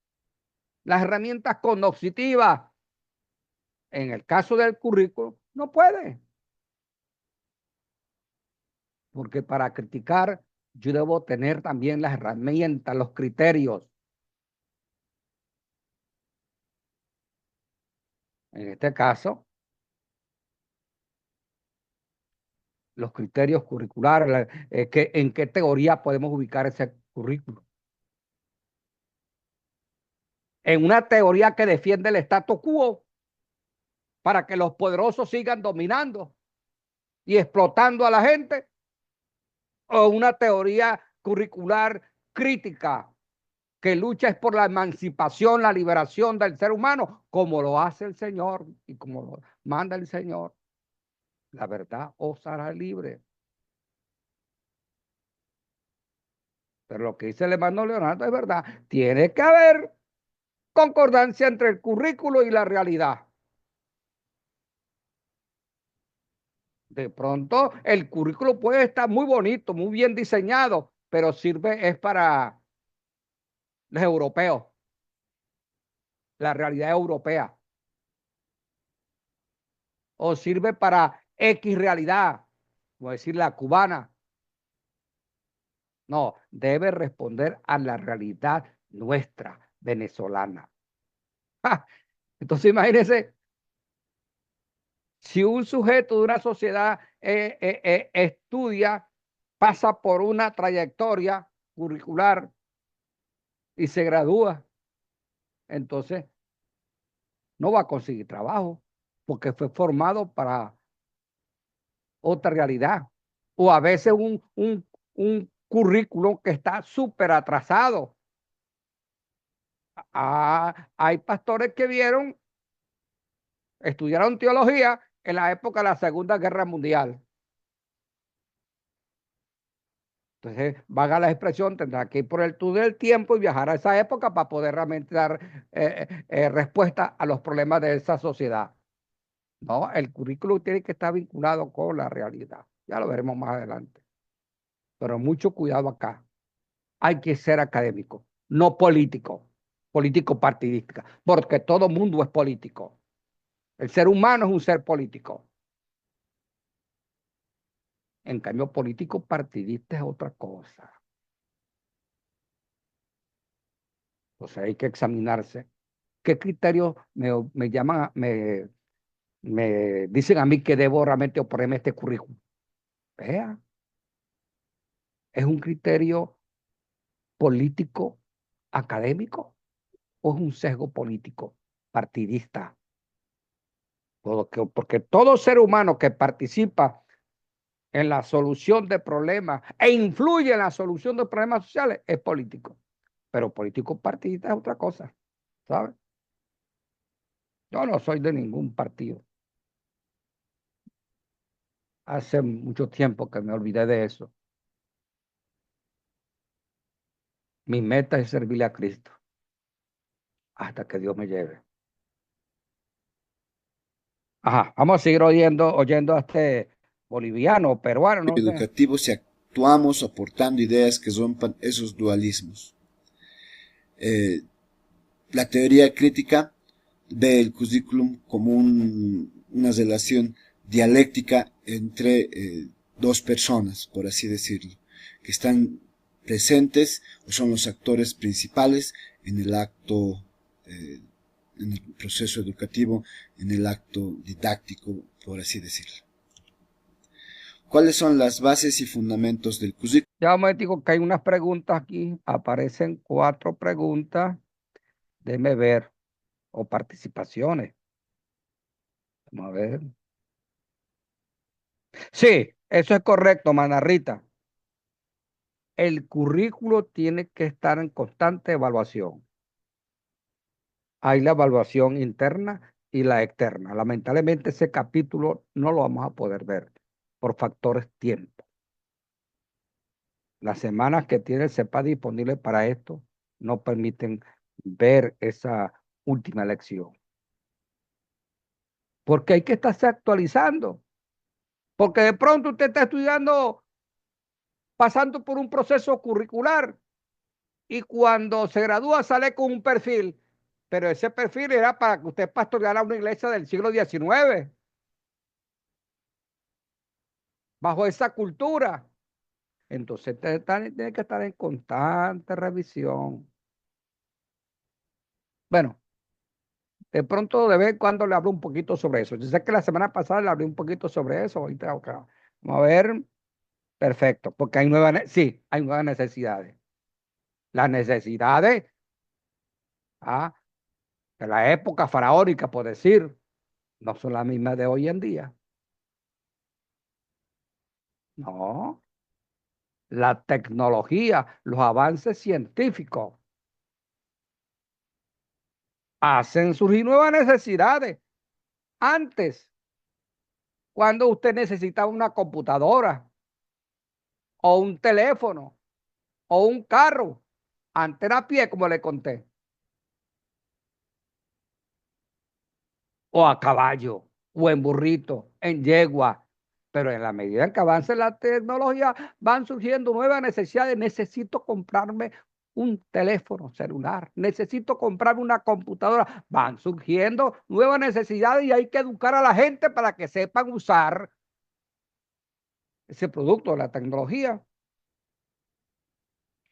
las herramientas cognitivas, en el caso del currículo, no puede. Porque para criticar yo debo tener también las herramientas, los criterios. En este caso, los criterios curriculares, en qué teoría podemos ubicar ese currículo. En una teoría que defiende el status quo para que los poderosos sigan dominando y explotando a la gente, o una teoría curricular crítica que lucha es por la emancipación, la liberación del ser humano, como lo hace el Señor y como lo manda el Señor. La verdad os hará libre. Pero lo que dice el hermano Leonardo es verdad. Tiene que haber concordancia entre el currículo y la realidad. De pronto el currículo puede estar muy bonito, muy bien diseñado, pero sirve es para los europeos, la realidad europea. O sirve para X realidad, como decir la cubana. No, debe responder a la realidad nuestra, venezolana. ¡Ja! Entonces imagínense, si un sujeto de una sociedad estudia, pasa por una trayectoria curricular y se gradúa, entonces no va a conseguir trabajo porque fue formado para otra realidad. O a veces un currículum que está súper atrasado. Hay pastores que estudiaron teología en la época de la Segunda Guerra Mundial. Entonces, vaga la expresión, tendrá que ir por el túnel del tiempo y viajar a esa época para poder realmente dar respuesta a los problemas de esa sociedad. No, el currículum tiene que estar vinculado con la realidad. Ya lo veremos más adelante. Pero mucho cuidado acá. Hay que ser académico, no político, político partidista, porque todo mundo es político. El ser humano es un ser político. En cambio, político partidista es otra cosa. Entonces hay que examinarse. ¿Qué criterios me llaman, me dicen a mí que debo realmente oponerme a este currículum? Vea, ¿es un criterio político académico o es un sesgo político partidista? Porque todo ser humano que participa en la solución de problemas e influye en la solución de problemas sociales es político. Pero político partidista es otra cosa, ¿sabes? Yo no soy de ningún partido. Hace mucho tiempo que me olvidé de eso. Mi meta es servirle a Cristo hasta que Dios me lleve. Ajá, vamos a seguir oyendo a este boliviano, peruano, no sé. Educativo si actuamos aportando ideas que rompan esos dualismos. Eh, la teoría crítica ve el currículum como una relación dialéctica entre dos personas, por así decirlo, que están presentes o son los actores principales en el acto, en el proceso educativo, en el acto didáctico, por así decirlo. ¿Cuáles son las bases y fundamentos del currículum? Ya me digo que hay unas preguntas aquí, aparecen 4 preguntas, déjeme ver, o participaciones. Vamos a ver. Sí, eso es correcto, Manarrita. El currículo tiene que estar en constante evaluación. Hay la evaluación interna y la externa. Lamentablemente ese capítulo no lo vamos a poder ver por factores tiempo. Las semanas que tiene el CEPA disponible para esto no permiten ver esa última lección. Porque hay que estarse actualizando. Porque de pronto usted está estudiando, pasando por un proceso curricular y cuando se gradúa sale con un perfil. Pero ese perfil era para que usted pastoreara una iglesia del siglo XIX, bajo esa cultura. Entonces tiene que estar en constante revisión. Bueno, de pronto de vez en cuando le hablo un poquito sobre eso. Yo sé que la semana pasada le hablé un poquito sobre eso. Ahorita, okay. Vamos a ver. Perfecto, porque hay sí, hay nuevas necesidades. Las necesidades de la época faraónica, por decir, no son las mismas de hoy en día. No, la tecnología, los avances científicos hacen surgir nuevas necesidades. Antes, cuando usted necesitaba una computadora o un teléfono o un carro, antes era a pie, como le conté, o a caballo, o en burrito, en yegua. Pero en la medida en que avance la tecnología, van surgiendo nuevas necesidades. Necesito comprarme un teléfono celular, necesito comprarme una computadora. Van surgiendo nuevas necesidades y hay que educar a la gente para que sepan usar ese producto de la tecnología.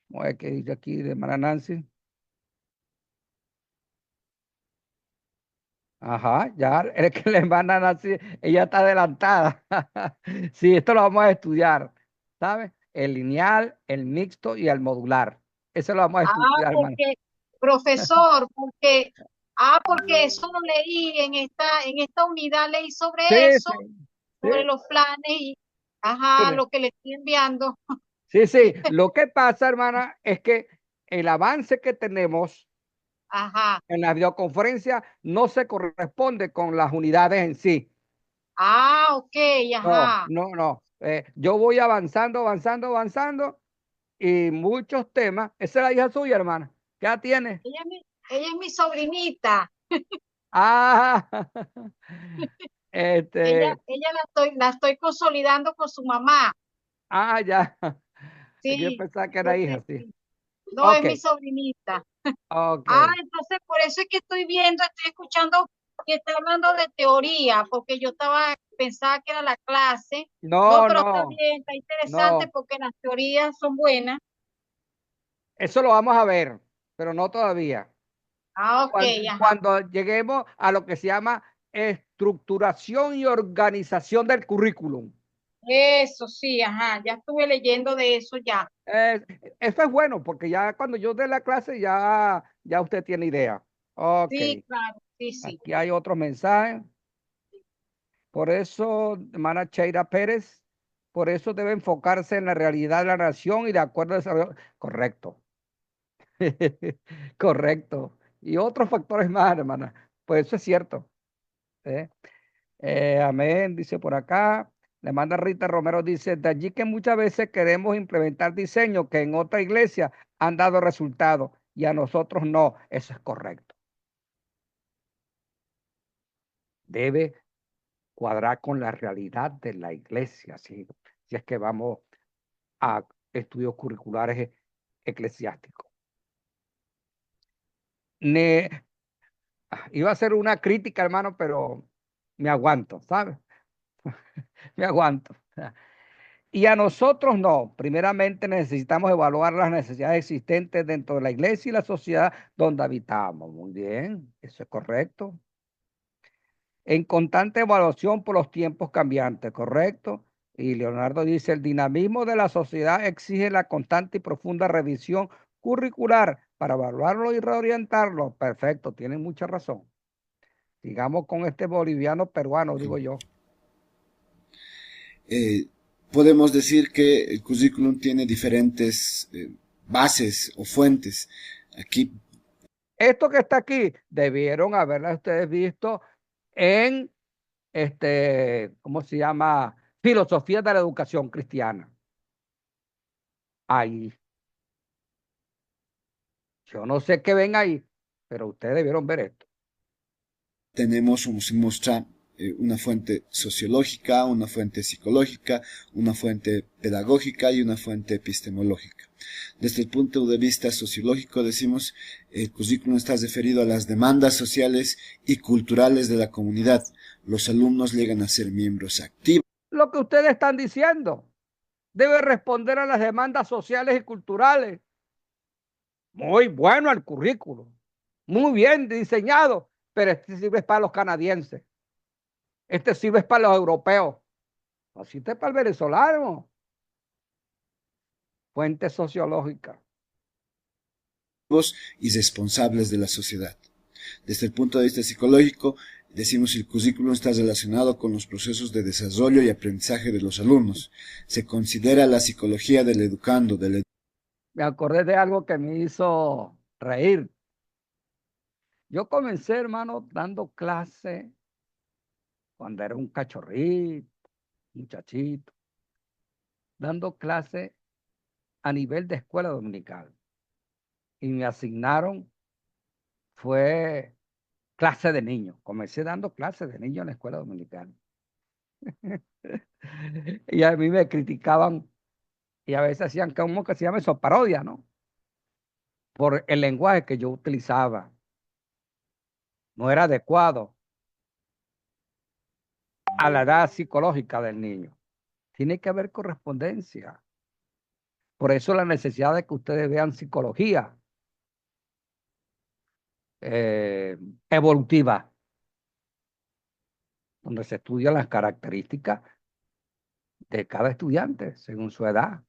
Vamos a ver qué dice aquí de Mara Nancy. Ajá, ya, es que le mandan así, ella está adelantada. Sí, esto lo vamos a estudiar, ¿sabes? El lineal, el mixto y el modular. Eso lo vamos a Ah, estudiar, hermano. porque, profesor, porque eso lo leí en esta unidad, leí Sí, sobre eso, sí, sí, sobre los planes y, sí, ajá, lo que le estoy enviando. sí, sí. Lo que pasa, hermana, es que el avance que tenemos Ajá. en la videoconferencia no se corresponde con las unidades en sí. Ah, ok, No, ajá. no, no. Yo voy avanzando, avanzando, avanzando y muchos temas. Esa es la hija suya, hermana. ¿Qué edad tiene? Ella es mi sobrinita. Ah, Ella, este, ella la estoy consolidando con su mamá. ya. Yo Sí, pensaba que era hija, porque sí. sí. No es Ok, mi sobrinita. ok. Entonces por eso es que estoy escuchando que está hablando de teoría, porque pensaba que era la clase. No, No, pero está no, bien, está interesante no. porque las teorías son buenas. Eso lo vamos a ver, pero no todavía. Ok, ajá. Cuando lleguemos a lo que se llama estructuración y organización del currículum. Eso sí, ajá. Ya estuve leyendo de eso ya. Eh, Eso es bueno porque ya cuando yo dé la clase ya usted tiene idea. Ok, Sí, claro, sí, sí. aquí hay otro mensaje. Por eso, hermana Cheira Pérez, por eso debe enfocarse en la realidad de la nación y de acuerdo al desarrollo. Correcto, correcto. Y otros factores más, hermana. Pues eso es cierto. ¿Eh? Amén, dice por acá. Le manda Rita Romero, dice, de allí que muchas veces queremos implementar diseños que en otra iglesia han dado resultados y a nosotros no. Eso es correcto. Debe cuadrar con la realidad de la iglesia, si es que vamos a estudios curriculares eclesiásticos. Ne- Iba a ser una crítica, hermano, pero me aguanto, ¿sabes? Me aguanto. Y a nosotros no. Primeramente necesitamos evaluar las necesidades existentes dentro de la iglesia y la sociedad donde habitamos. Muy bien, eso es correcto. En constante evaluación por los tiempos cambiantes, correcto. Y Leonardo dice, el dinamismo de la sociedad exige la constante y profunda revisión curricular para evaluarlo y reorientarlo. Perfecto, tienen mucha razón. Sigamos con este boliviano peruano, digo yo. Eh, Podemos decir que el currículum tiene diferentes bases o fuentes. Aquí Esto que está aquí, debieron haberla ustedes visto en ¿cómo se llama? Filosofía de la educación cristiana. Ahí, yo no sé qué ven ahí, pero ustedes debieron ver esto. tenemos, como se muestra, una fuente sociológica, una fuente psicológica, una fuente pedagógica y una fuente epistemológica. Desde el punto de vista sociológico decimos el currículum está referido a las demandas sociales y culturales de la comunidad. Los alumnos llegan a ser miembros activos. Lo que ustedes están diciendo debe responder a las demandas sociales y culturales. Muy bueno el currículo, muy bien diseñado, pero este sirve para los canadienses, este sirve para los europeos, no sirve para el venezolano. Fuente sociológica. Y responsables de la sociedad. Desde el punto de vista psicológico, decimos el currículum está relacionado con los procesos de desarrollo y aprendizaje de los alumnos. Se considera la psicología del educando, Me acordé de algo que me hizo reír. Yo comencé, hermano, dando clase cuando era un cachorrito, muchachito, dando clase a nivel de escuela dominical. Y me asignaron, fue clase de niños. Comencé dando clases de niños en la escuela dominical. Y a mí me criticaban y a veces hacían como que se llama eso, parodia, ¿no? Por el lenguaje que yo utilizaba. No era adecuado a la edad psicológica del niño. Tiene que haber correspondencia. Por eso la necesidad de que ustedes vean psicología eh, evolutiva. donde se estudian las características de cada estudiante según su edad.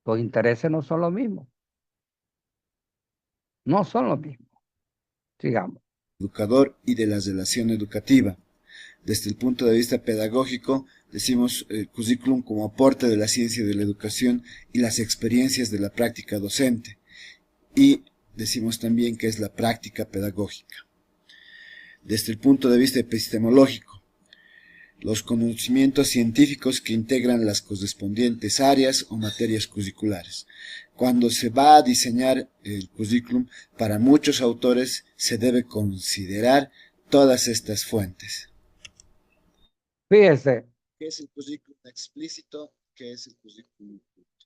Los intereses no son los mismos. No son los mismos. Sigamos. Educador y de la relación educativa. Desde el punto de vista pedagógico, decimos el currículum como aporte de la ciencia de la educación y las experiencias de la práctica docente. Y decimos también que es la práctica pedagógica. Desde el punto de vista epistemológico, los conocimientos científicos que integran las correspondientes áreas o materias curriculares. Cuando se va a diseñar el currículum, para muchos autores se debe considerar todas estas fuentes. Fíjese, ¿Qué es el currículum explícito? ¿Qué es el currículum oculto?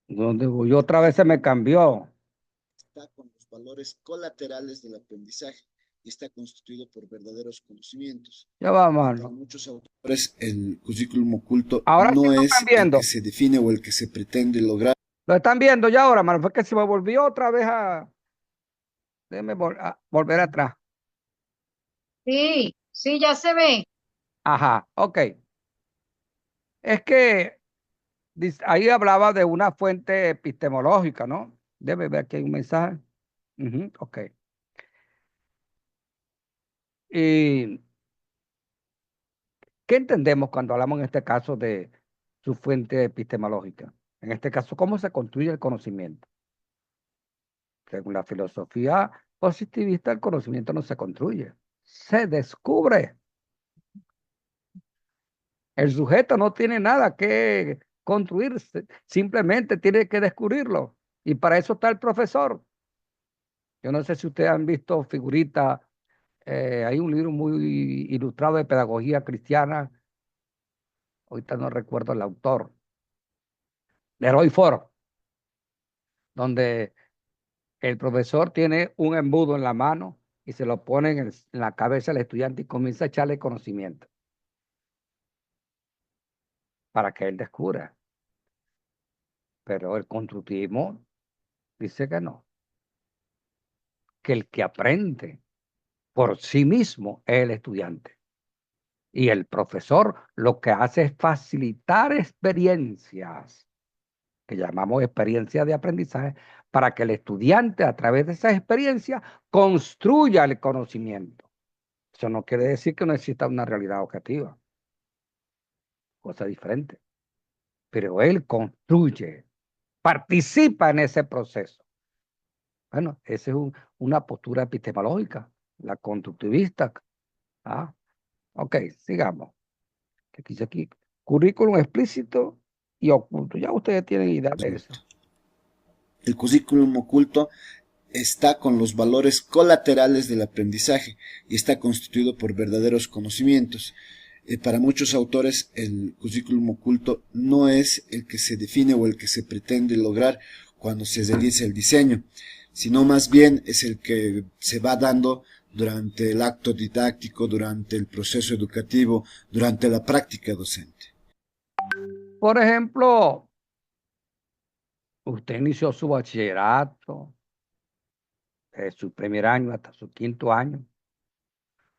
donde voy otra vez se me cambió. Está con los valores colaterales del aprendizaje y está constituido por verdaderos conocimientos. Ya vamos, Para mano. muchos autores, el currículum oculto Ahora sí no lo están es el viendo. que se define o el que se pretende lograr. Lo están viendo ya ahora, mano. Fue que se me volvió otra vez a... Déjeme volver atrás. Sí, sí, ya se ve. Ajá, ok. Es que ahí hablaba de una fuente epistemológica, ¿no? Debe ver que hay un mensaje. Ujú, ok. ¿Y qué entendemos cuando hablamos en este caso de su fuente epistemológica? En este caso, ¿cómo se construye el conocimiento? Según la filosofía positivista, el conocimiento no se construye, se descubre. El sujeto no tiene nada que construir, simplemente tiene que descubrirlo. Y para eso está el profesor. Yo no sé si ustedes han visto figuritas, hay un libro muy ilustrado de pedagogía cristiana, ahorita no recuerdo el autor, Leroy Ford, donde el profesor tiene un embudo en la mano y se lo pone en la cabeza del estudiante y comienza a echarle conocimiento para que él descubra. Pero el constructivismo dice que no, que el que aprende por sí mismo es el estudiante. Y el profesor lo que hace es facilitar experiencias, que llamamos experiencias de aprendizaje, para que el estudiante a través de esas experiencias construya el conocimiento. Eso no quiere decir que no exista una realidad objetiva, cosa diferente. Pero él construye, participa en ese proceso. Bueno, esa es una postura epistemológica, la constructivista. Ah, ok, sigamos. Que dice aquí, currículum explícito y oculto. Ya ustedes tienen idea de eso. El currículum oculto está con los valores colaterales del aprendizaje y está constituido por verdaderos conocimientos. Para muchos autores, el currículum oculto no es el que se define o el que se pretende lograr cuando se realiza el diseño, sino más bien es el que se va dando durante el acto didáctico, durante el proceso educativo, durante la práctica docente. Por ejemplo, usted inició su bachillerato, su primer año hasta su quinto año.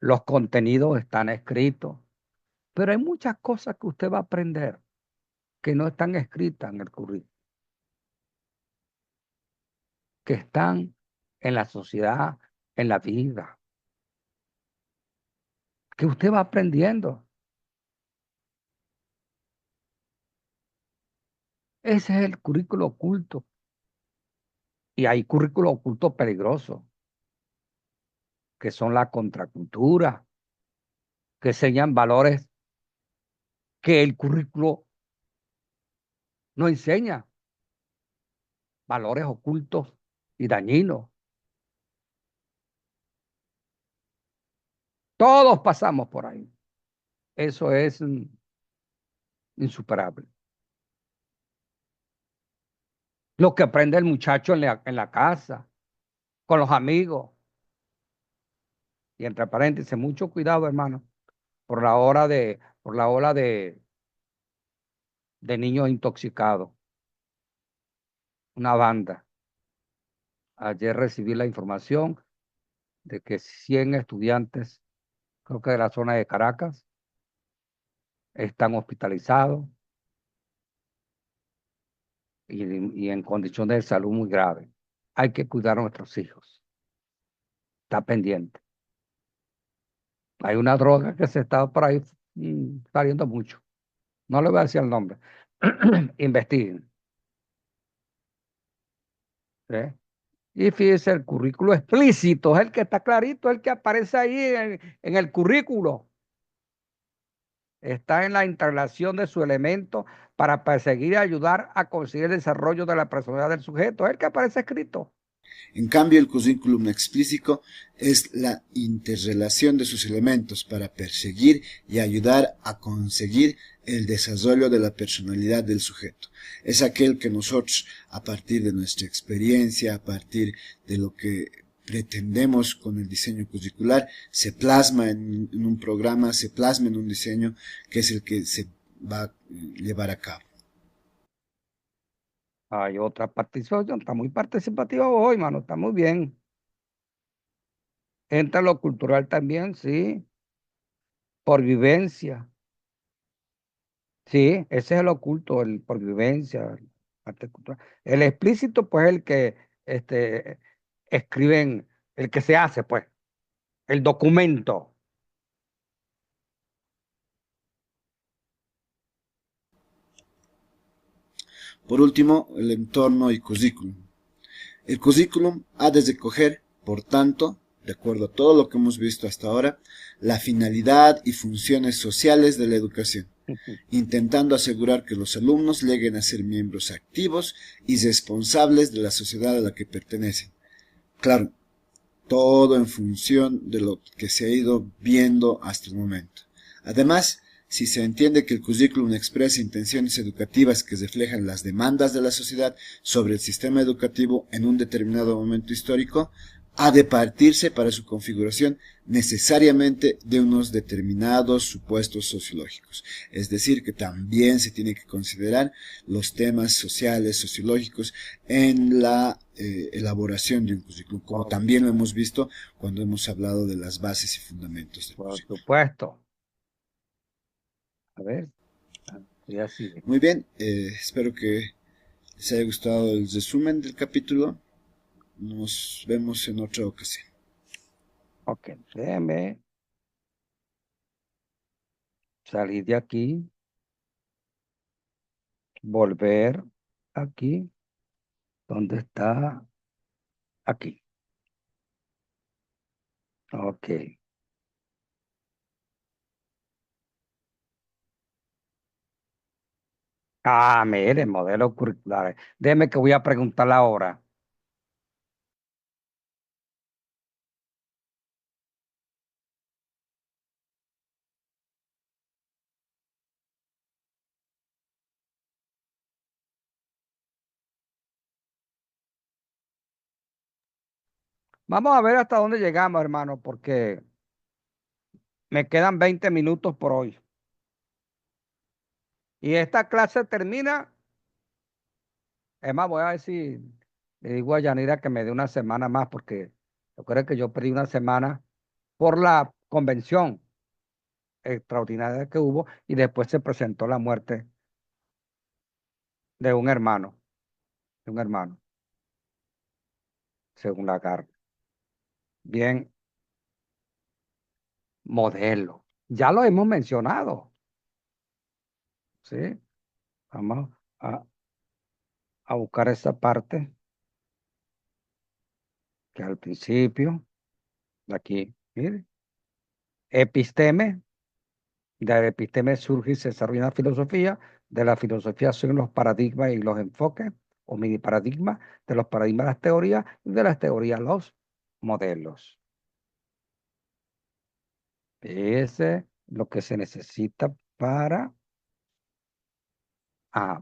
Los contenidos están escritos, pero hay muchas cosas que usted va a aprender que no están escritas en el currículum, que están en la sociedad, en la vida, que usted va aprendiendo. Ese es el currículo oculto. Y hay currículos ocultos peligrosos, que son la contracultura, que enseñan valores que el currículo no enseña, valores ocultos y dañinos. Todos pasamos por ahí. Eso es insuperable. Lo que aprende el muchacho en la casa, con los amigos. Y entre paréntesis, mucho cuidado, hermano, por la ola de niños intoxicados. Una banda. Ayer recibí la información de que 100 estudiantes, creo que de la zona de Caracas, están hospitalizados y en condiciones de salud muy graves. Hay que cuidar a nuestros hijos. Está pendiente. Hay una droga que se está por ahí saliendo mucho. No le voy a decir el nombre. Investiguen. ¿Sí? Y fíjese, el currículo explícito es el que está clarito, el que aparece ahí en el currículo. Está en la interrelación de su elemento para perseguir y ayudar a conseguir el desarrollo de la personalidad del sujeto. Es el que aparece escrito. En cambio, el currículum explícito es la interrelación de sus elementos para perseguir y ayudar a conseguir el desarrollo de la personalidad del sujeto. Es aquel que nosotros, a partir de nuestra experiencia, a partir de lo que pretendemos con el diseño curricular, se plasma en un programa, se plasma en un diseño que es el que se va a llevar a cabo. Hay otra participación, está muy participativa hoy, mano, está muy bien. Entra lo cultural también, sí, por vivencia. Sí, ese es el oculto, el por vivencia, arte cultural. El explícito, pues, el que escriben, el que se hace, pues, el documento. Por último, el entorno y currículum. El currículum ha de recoger, por tanto, de acuerdo a todo lo que hemos visto hasta ahora, la finalidad y funciones sociales de la educación, intentando asegurar que los alumnos lleguen a ser miembros activos y responsables de la sociedad a la que pertenecen. Claro, todo en función de lo que se ha ido viendo hasta el momento. Además, si se entiende que el currículum expresa intenciones educativas que reflejan las demandas de la sociedad sobre el sistema educativo en un determinado momento histórico, ha de partirse para su configuración necesariamente de unos determinados supuestos sociológicos. Es decir, que también se tiene que considerar los temas sociales, sociológicos en la elaboración de un currículum, como también lo hemos visto cuando hemos hablado de las bases y fundamentos del Por currículum. supuesto. A ver, ya sigue. Muy bien, espero que les haya gustado el resumen del capítulo. Nos vemos en otra ocasión. Ok, déjeme salir de aquí, volver aquí, ¿dónde está? Aquí. Ok. Ah, mire, modelos curriculares. Déjeme que voy a preguntarle ahora. Vamos a ver hasta dónde llegamos, hermano, porque me quedan 20 minutos por hoy. Y esta clase termina, es más, voy a ver si le digo a Yanira que me dé una semana más, porque yo creo que yo perdí una semana por la convención extraordinaria que hubo y después se presentó la muerte de un hermano, según la carta. Bien, modelo. Ya lo hemos mencionado, ¿sí? Vamos a buscar esa parte que al principio, de aquí, mire, episteme, de episteme surge y se desarrolla la filosofía, de la filosofía son los paradigmas y los enfoques, o mini paradigmas, de los paradigmas las teorías, y de las teorías los modelos. Ese es lo que se necesita para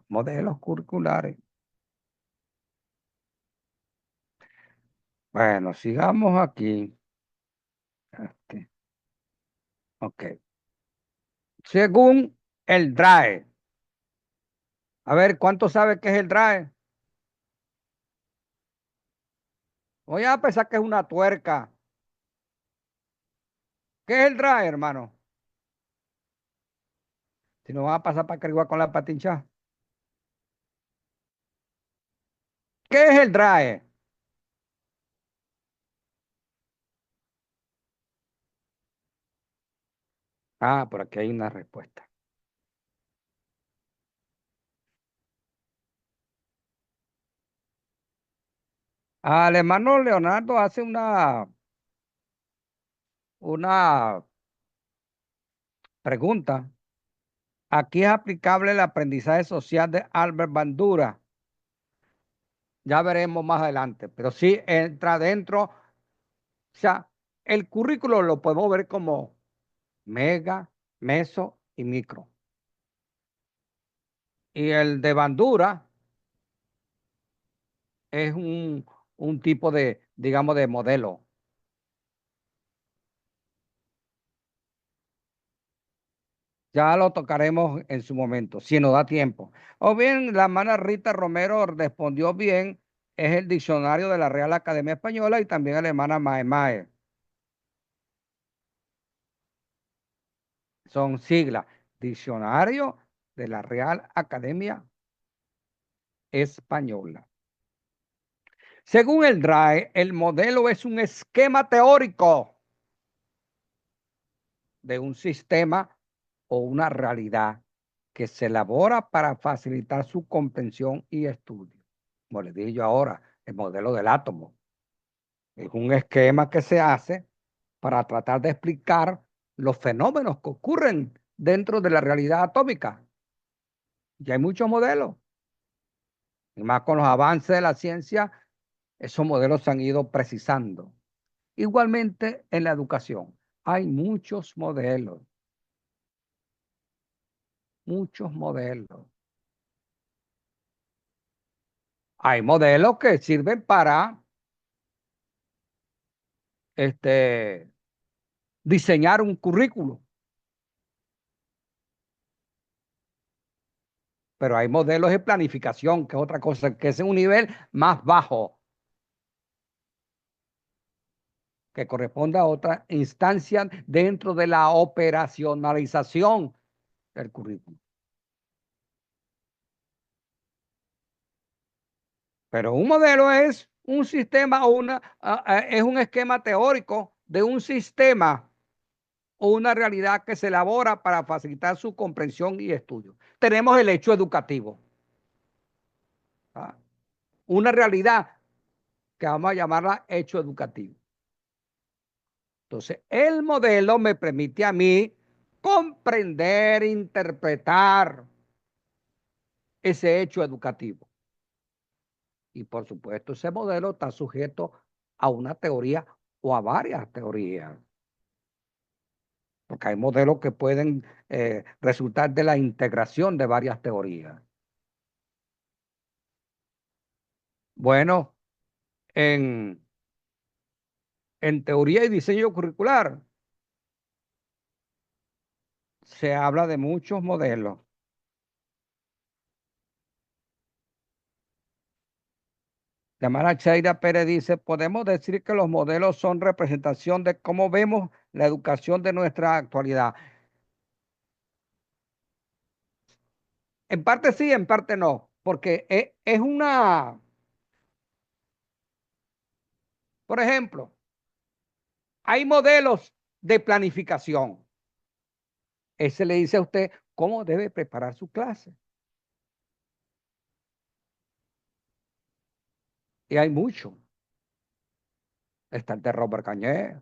modelos curriculares. Bueno, sigamos aquí. Este, ok. Según el DRAE. A ver, ¿cuánto sabe qué es el DRAE? Voy a pensar que es una tuerca. ¿Qué es el DRAE, hermano? Si no van a pasar para Carigua con la patincha. ¿Qué es el DRAE? Ah, por aquí hay una respuesta. Al hermano Leonardo hace una pregunta. Aquí es aplicable el aprendizaje social de Albert Bandura. Ya veremos más adelante, pero sí entra dentro. O sea, el currículo lo podemos ver como mega, meso y micro. Y el de Bandura es un tipo de, digamos, de modelo. Ya lo tocaremos en su momento, si nos da tiempo. O bien, la hermana Rita Romero respondió bien, es el diccionario de la Real Academia Española y también la hermana Mae Mae. Son siglas, diccionario de la Real Academia Española. Según el DRAE, el modelo es un esquema teórico de un sistema o una realidad que se elabora para facilitar su comprensión y estudio. Como les dije yo ahora, el modelo del átomo es un esquema que se hace para tratar de explicar los fenómenos que ocurren dentro de la realidad atómica. Y hay muchos modelos, y más con los avances de la ciencia, esos modelos se han ido precisando. Igualmente en la educación, hay muchos modelos, muchos modelos. Hay modelos que sirven para diseñar un currículo, pero hay modelos de planificación, que es otra cosa, que es un nivel más bajo, que corresponde a otra instancia dentro de la operacionalización del currículo. Pero un modelo es un sistema o es un esquema teórico de un sistema o una realidad que se elabora para facilitar su comprensión y estudio. Tenemos el hecho educativo, ¿ah? Una realidad que vamos a llamarla hecho educativo. Entonces, el modelo me permite a mí comprender, interpretar ese hecho educativo. Y por supuesto, ese modelo está sujeto a una teoría o a varias teorías, porque hay modelos que pueden resultar de la integración de varias teorías. Bueno, en, en teoría y diseño curricular se habla de muchos modelos. La hermana Chaira Pérez dice, podemos decir que los modelos son representación de cómo vemos la educación de nuestra actualidad. En parte sí, en parte no, porque es una, por ejemplo, hay modelos de planificación. Ese le dice a usted cómo debe preparar su clase. Y hay muchos. Está el de Robert Cañé,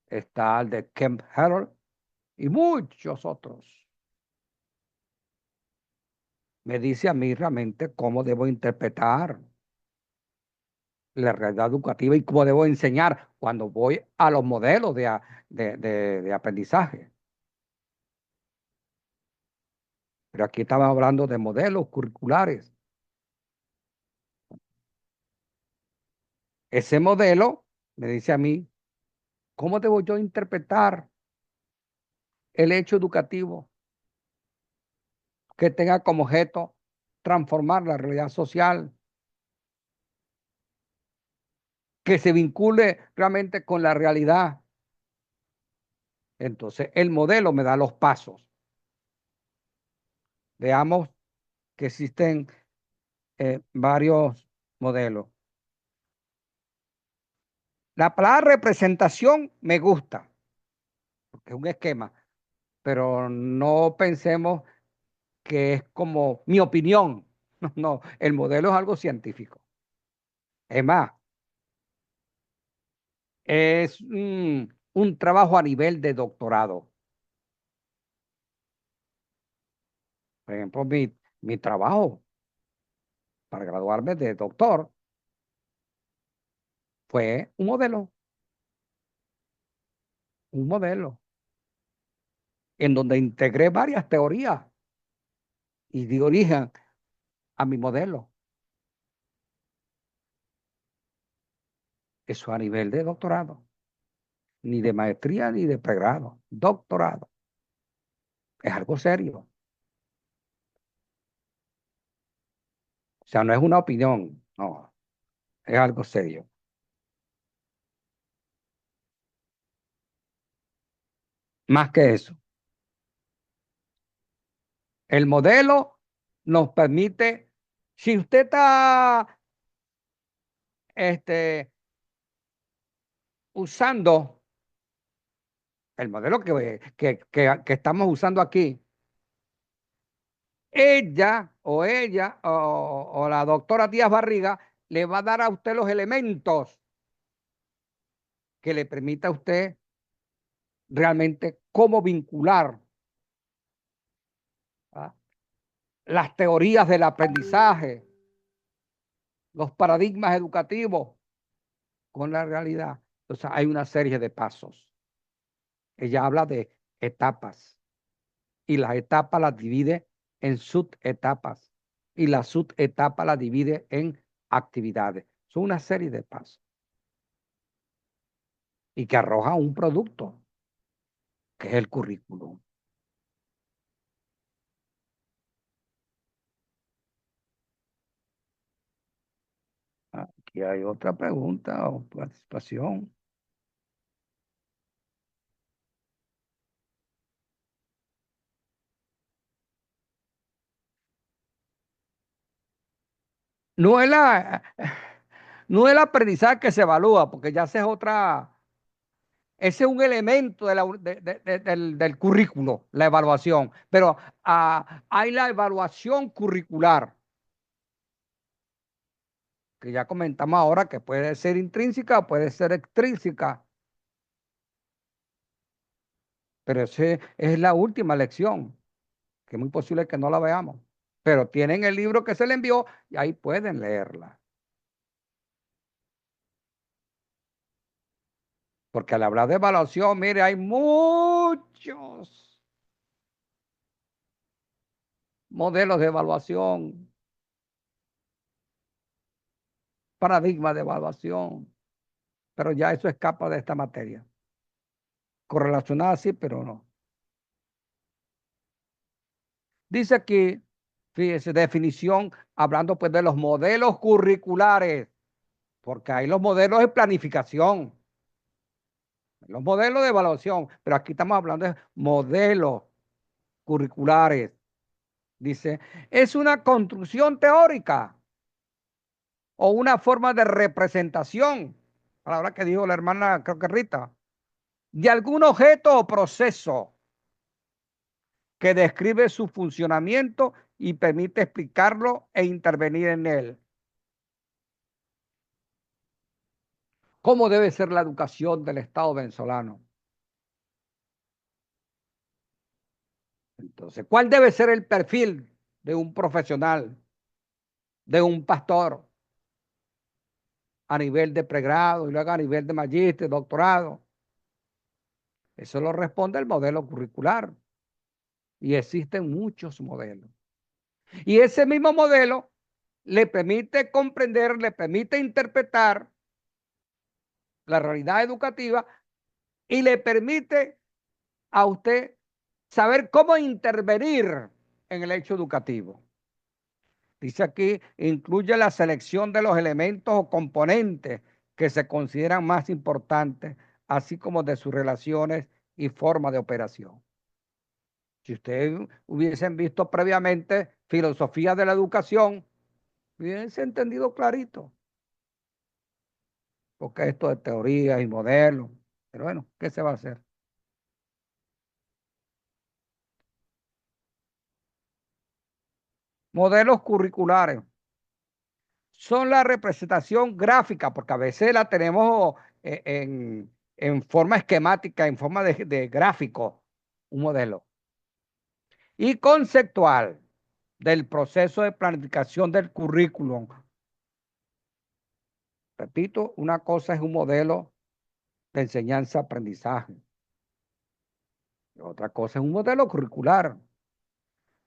está el de Kemp Harold y muchos otros. Me dice a mí realmente cómo debo interpretar la realidad educativa y cómo debo enseñar cuando voy a los modelos de aprendizaje. Pero aquí estamos hablando de modelos curriculares. Ese modelo me dice a mí, ¿cómo debo yo interpretar el hecho educativo que tenga como objeto transformar la realidad social, que se vincule realmente con la realidad Entonces, el modelo me da los pasos. Veamos que existen varios modelos. La palabra representación me gusta, porque es un esquema, pero no pensemos que es como mi opinión. No, el modelo es algo científico. Es más, es un trabajo a nivel de doctorado. Por ejemplo, mi trabajo para graduarme de doctor fue un modelo, en donde integré varias teorías y di origen a mi modelo. Eso a nivel de doctorado, ni de maestría ni de pregrado, doctorado. Es algo serio. O sea, no es una opinión, no, es algo serio. Más que eso, el modelo nos permite, si usted está usando el modelo que estamos usando aquí, ella o la doctora Díaz Barriga le va a dar a usted los elementos que le permita a usted realmente cómo vincular, ¿ah?, las teorías del aprendizaje, los paradigmas educativos con la realidad. Entonces hay una serie de pasos. Ella habla de etapas y las etapas las divide en subetapas y la subetapa las divide en actividades. Son una serie de pasos y que arroja un producto, que es el currículum. Aquí hay otra pregunta o participación. No es no es el aprendizaje que se evalúa, porque ya ese es otra, ese es un elemento del currículo, la evaluación. Pero hay la evaluación curricular, que ya comentamos ahora, que puede ser intrínseca o puede ser extrínseca. Pero esa es la última lección, que es muy posible que no la veamos. Pero tienen el libro que se le envió y ahí pueden leerla. Porque al hablar de evaluación, mire, hay muchos modelos de evaluación, paradigmas de evaluación, pero ya eso escapa de esta materia. Correlacionada sí, pero no. Dice aquí, fíjese, definición, hablando pues de los modelos curriculares, porque hay los modelos de planificación, los modelos de evaluación, pero aquí estamos hablando de modelos curriculares. Dice, es una construcción teórica o una forma de representación, palabra que dijo la hermana, creo que Rita, de algún objeto o proceso que describe su funcionamiento y permite explicarlo e intervenir en él. ¿Cómo debe ser la educación del Estado venezolano? Entonces, ¿cuál debe ser el perfil de un profesional, de un pastor, a nivel de pregrado y luego a nivel de magíster, doctorado? Eso lo responde el modelo curricular y existen muchos modelos. Y ese mismo modelo le permite comprender, le permite interpretar la realidad educativa y le permite a usted saber cómo intervenir en el hecho educativo. Dice aquí, incluye la selección de los elementos o componentes que se consideran más importantes, así como de sus relaciones y forma de operación. Si ustedes hubiesen visto previamente filosofía de la educación, hubiesen entendido clarito, porque esto de teoría y modelos, pero bueno, ¿qué se va a hacer? Modelos curriculares son la representación gráfica, porque a veces la tenemos en forma esquemática, en forma de gráfico, un modelo, y conceptual del proceso de planificación del currículum. Repito, una cosa es un modelo de enseñanza-aprendizaje, otra cosa es un modelo curricular.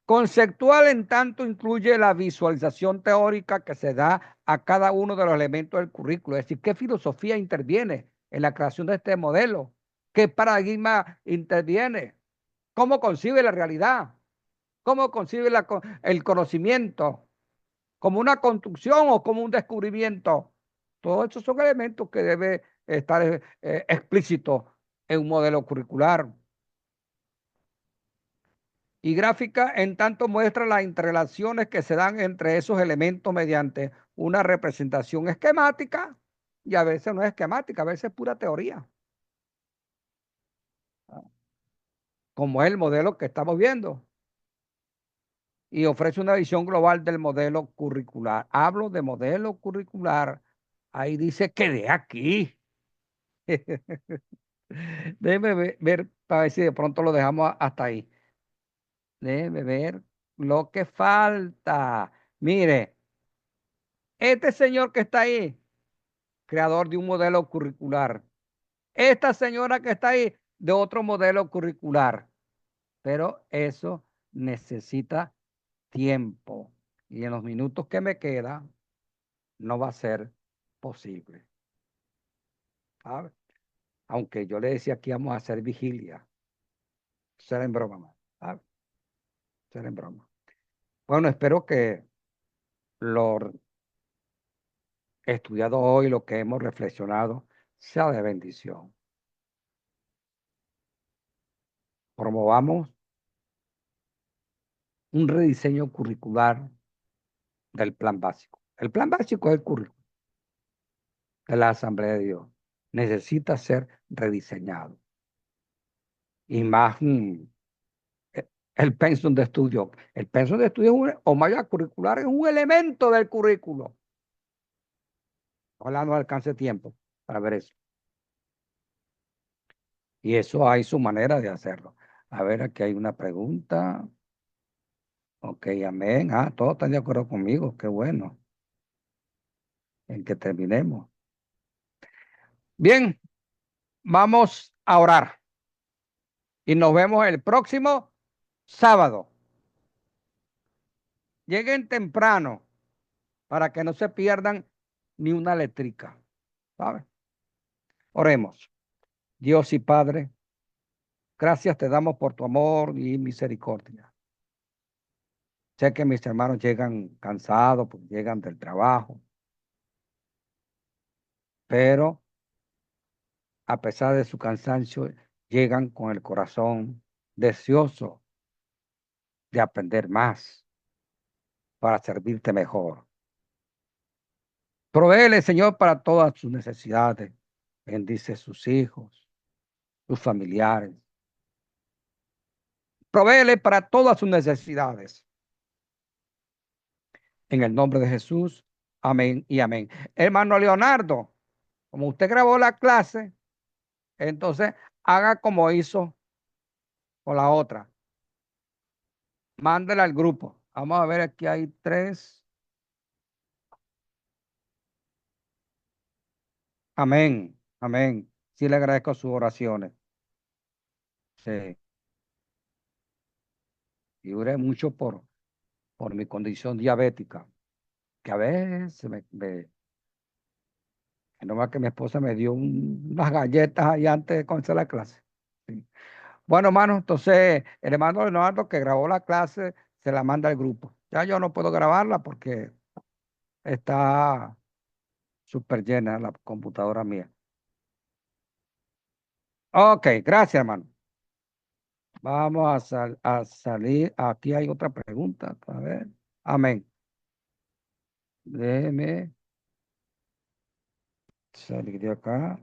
Conceptual, en tanto, incluye la visualización teórica que se da a cada uno de los elementos del currículo, es decir, qué filosofía interviene en la creación de este modelo, qué paradigma interviene, cómo concibe la realidad, cómo concibe el conocimiento, como una construcción o como un descubrimiento. Todos esos son elementos que debe estar explícito en un modelo curricular. Y gráfica, en tanto, muestra las interrelaciones que se dan entre esos elementos mediante una representación esquemática, y a veces no es esquemática, a veces es pura teoría, como es el modelo que estamos viendo, y ofrece una visión global del modelo curricular. Hablo de modelo curricular, ahí dice que de aquí. Déjeme ver para ver si de pronto lo dejamos hasta ahí. Déjeme ver lo que falta. Mire, este señor que está ahí, creador de un modelo curricular. Esta señora que está ahí, de otro modelo curricular. Pero eso necesita tiempo. Y en los minutos que me quedan, no va a ser posible. ¿Sabe? Aunque yo le decía que íbamos a hacer vigilia. Ser en broma, ¿sabe? Ser en broma. Bueno, espero que lo estudiado hoy, lo que hemos reflexionado, sea de bendición. Promovamos un rediseño curricular del plan básico. El plan básico es el currículum de la Asamblea de Dios. Necesita ser rediseñado. Y más el pensum de estudio. El pensum de estudio o malla curricular es un elemento del currículo. Ojalá no alcance tiempo para ver eso. Y eso hay su manera de hacerlo. A ver, aquí hay una pregunta. Ok, amén. Ah, todos están de acuerdo conmigo. Qué bueno. En que terminemos. Bien, vamos a orar. Y nos vemos el próximo sábado. Lleguen temprano para que no se pierdan ni una letrica. ¿Sabe? Oremos. Dios y Padre, gracias te damos por tu amor y misericordia. Sé que mis hermanos llegan cansados, pues llegan del trabajo, pero a pesar de su cansancio, llegan con el corazón deseoso de aprender más para servirte mejor. Provéele, Señor, para todas sus necesidades. Bendice sus hijos, sus familiares. Provéele para todas sus necesidades. En el nombre de Jesús. Amén y amén. Hermano Leonardo, como usted grabó la clase, entonces haga como hizo con la otra. Mándela al grupo. Vamos a ver, aquí hay 3. Amén, amén. Sí le agradezco sus oraciones. Sí. Y oré mucho por mi condición diabética, que a veces no más que mi esposa me dio unas galletas ahí antes de comenzar la clase. Sí. Bueno, hermano, entonces el hermano Leonardo que grabó la clase se la manda al grupo. Ya yo no puedo grabarla porque está súper llena la computadora mía. Ok, gracias, hermano. Vamos a salir. Aquí hay otra pregunta. A ver. Amén. Déjeme salir de acá.